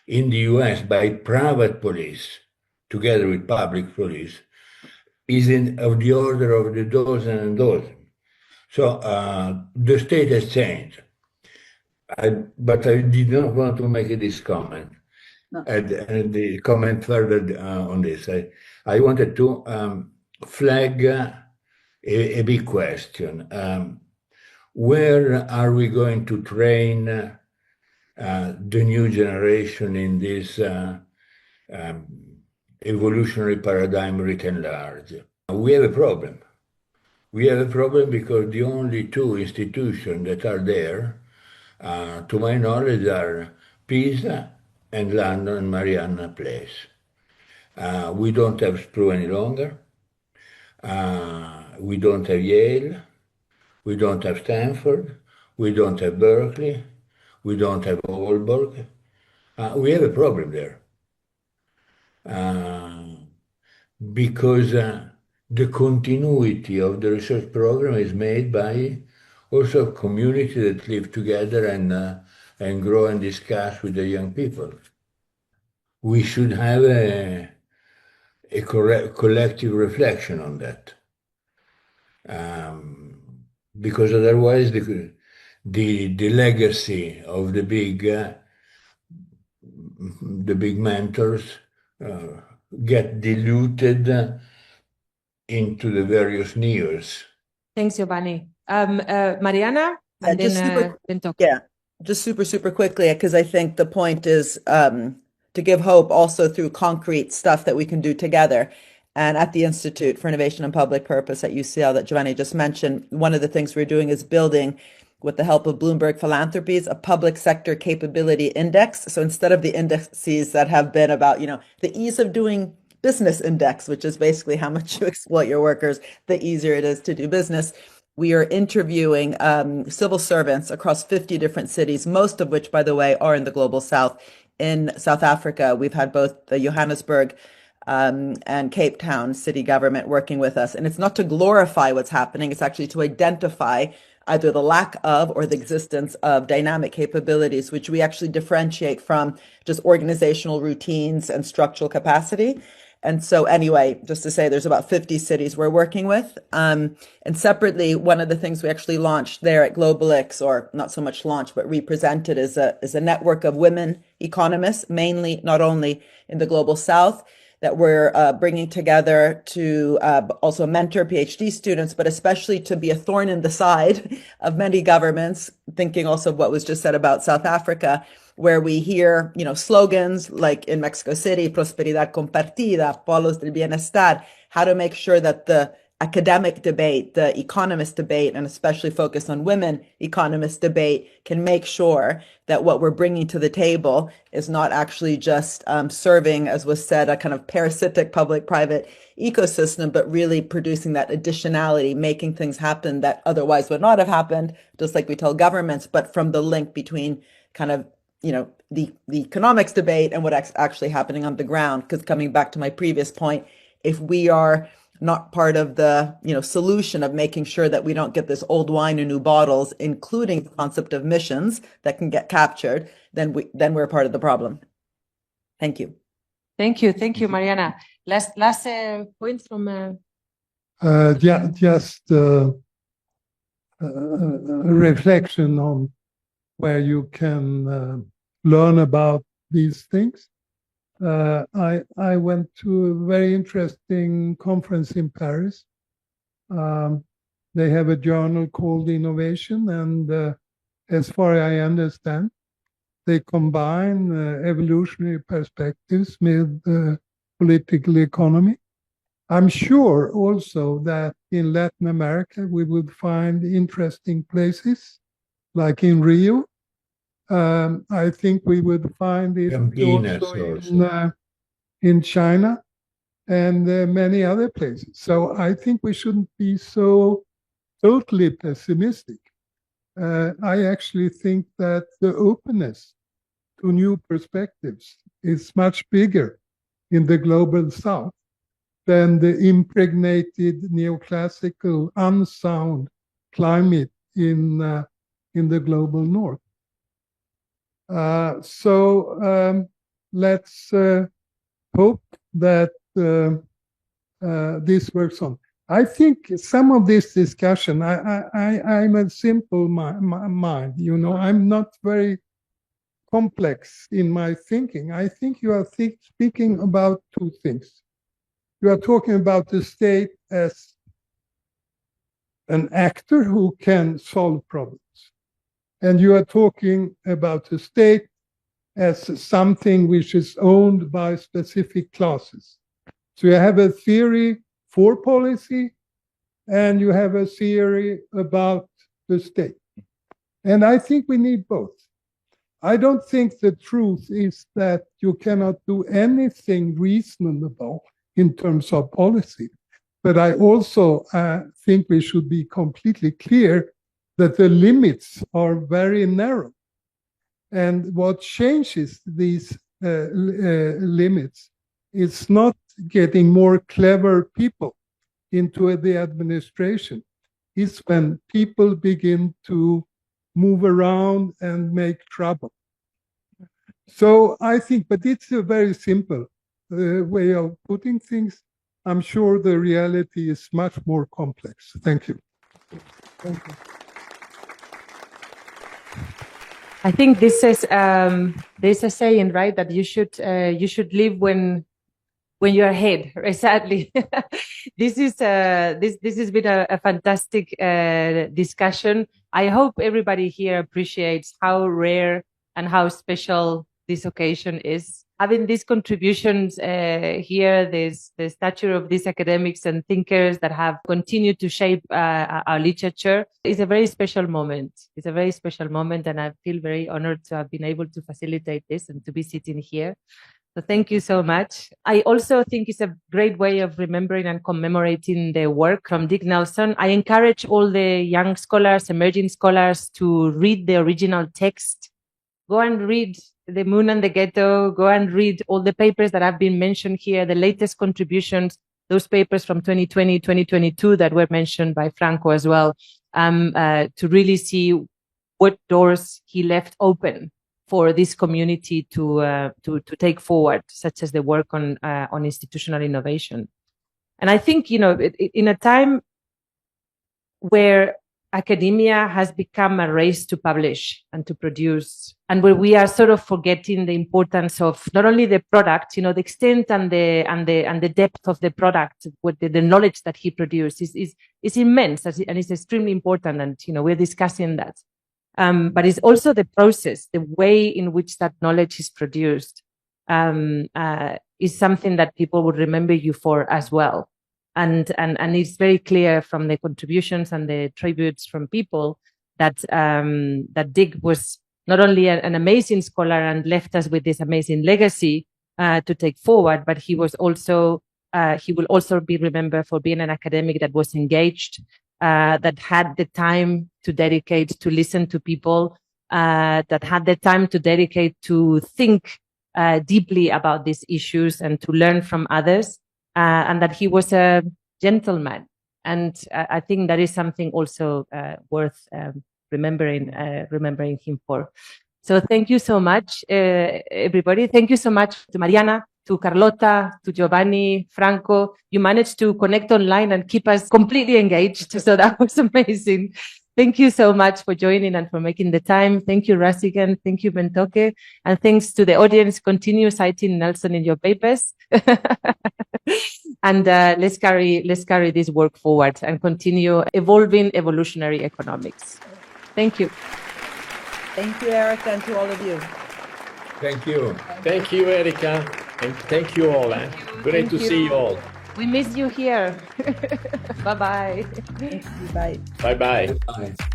in the US by private police, together with public police, is of the order of the dozen and dozen. So the state has changed. But I did not want to make this comment. No. And the comment further on this. I wanted to flag a big question. Where are we going to train the new generation in this evolutionary paradigm written large? We have a problem. We have a problem because the only two institutions that are there, to my knowledge, are Pisa and London Mariana Place. We don't have SPRU any longer. We don't have Yale. We don't have Stanford. We don't have Berkeley. We don't have Aalborg. We have a problem there. Because the continuity of the research program is made by also community that live together and grow and discuss with the young people. We should have a collective reflection on that. Because otherwise the legacy of the big mentors get diluted into the various neos. Thanks, Giovanni. Mariana, and then Bengt-Ake. Yeah, just super quickly, because I think the point is to give hope also through concrete stuff that we can do together. And at the Institute for Innovation and Public Purpose at UCL that Giovanni just mentioned, one of the things we're doing is building, with the help of Bloomberg Philanthropies, a public sector capability index. So instead of the indices that have been about, the ease of doing business index, which is basically how much you exploit your workers, the easier it is to do business. We are interviewing civil servants across 50 different cities, most of which, by the way, are in the Global South. In South Africa, we've had both the Johannesburg and Cape Town city government working with us. And it's not to glorify what's happening, it's actually to identify either the lack of or the existence of dynamic capabilities, which we actually differentiate from just organizational routines and structural capacity. And so anyway, just to say, there's about 50 cities we're working with. And separately, one of the things we actually launched there at Globelics, or not so much launched, but represented, is a network of women economists, mainly not only in the Global South, that we're bringing together to also mentor PhD students, but especially to be a thorn in the side of many governments, thinking also of what was just said about South Africa, where we hear, slogans like in Mexico City, prosperidad compartida, polos del bienestar, how to make sure that the academic debate, the economist debate, and especially focused on women economist debate, can make sure that what we're bringing to the table is not actually just serving, as was said, a kind of parasitic public-private ecosystem, but really producing that additionality, making things happen that otherwise would not have happened, just like we tell governments, but from the link between kind of, the economics debate and what's actually happening on the ground. Because coming back to my previous point, if we are not part of the solution of making sure that we don't get this old wine in new bottles, including the concept of missions that can get captured, then we're part of the problem. Thank you. Thank you, Mariana. Last point from. Just a reflection on where you can learn about these things. I went to a very interesting conference in Paris. They have a journal called Innovation, and as far as I understand, they combine evolutionary perspectives with political economy. I'm sure also that in Latin America we would find interesting places, like in Rio. I think we would find it also in China and many other places. So I think we shouldn't be so totally pessimistic. I actually think that the openness to new perspectives is much bigger in the global south than the impregnated neoclassical unsound climate in the global north. So let's hope that this works on. I think some of this discussion, I'm a simple mind, I'm not very complex in my thinking. I think you are speaking about two things. You are talking about the state as an actor who can solve problems. And you are talking about the state as something which is owned by specific classes. So you have a theory for policy, and you have a theory about the state. And I think we need both. I don't think the truth is that you cannot do anything reasonable in terms of policy. But I also think we should be completely clear that the limits are very narrow. And what changes these limits is not getting more clever people into the administration. It's when people begin to move around and make trouble. So I think, but it's a very simple way of putting things. I'm sure the reality is much more complex. Thank you. Thank you. I think this is there's a saying, right, that you should live when you're ahead. Sadly, this has been a fantastic discussion. I hope everybody here appreciates how rare and how special this occasion is. Having these contributions here, there's the stature of these academics and thinkers that have continued to shape our literature. It's a very special moment. It's a very special moment, and I feel very honored to have been able to facilitate this and to be sitting here. So thank you so much. I also think it's a great way of remembering and commemorating the work from Dick Nelson. I encourage all the young scholars, emerging scholars, to read the original text. Go and read The Moon and the Ghetto. Go and read all the papers that have been mentioned here, the latest contributions, those papers from 2020, 2022 that were mentioned by Franco as well, to really see what doors he left open for this community to take forward, such as the work on institutional innovation. And I think, in a time where academia has become a race to publish and to produce, and where we are sort of forgetting the importance of not only the product, the extent and the depth of the product, with the knowledge that he produced is immense, and it's extremely important, and we're discussing that. But it's also the process, the way in which that knowledge is produced, is something that people would remember you for as well. And it's very clear from the contributions and the tributes from people that Dick was not only an amazing scholar and left us with this amazing legacy to take forward, but he was also he will also be remembered for being an academic that was engaged, that had the time to dedicate to listen to people, that had the time to dedicate to think deeply about these issues and to learn from others. And that he was a gentleman, and I think that is something also worth remembering him for. So thank you so much, everybody. Thank you so much to Mariana, to Carlota, to Giovanni, Franco. You managed to connect online and keep us completely engaged, so that was amazing. Thank you so much for joining and for making the time. Thank you, Rasigan. Thank you, Bengt-Ake. And thanks to the audience. Continue citing Nelson in your papers. And let's carry this work forward and continue evolving evolutionary economics. Thank you. Thank you, Erika, and to all of you. Thank you. Thank you, Erika. And thank you all. Great to see you all. We miss you here. Bye-bye. Bye. Bye-bye. Bye.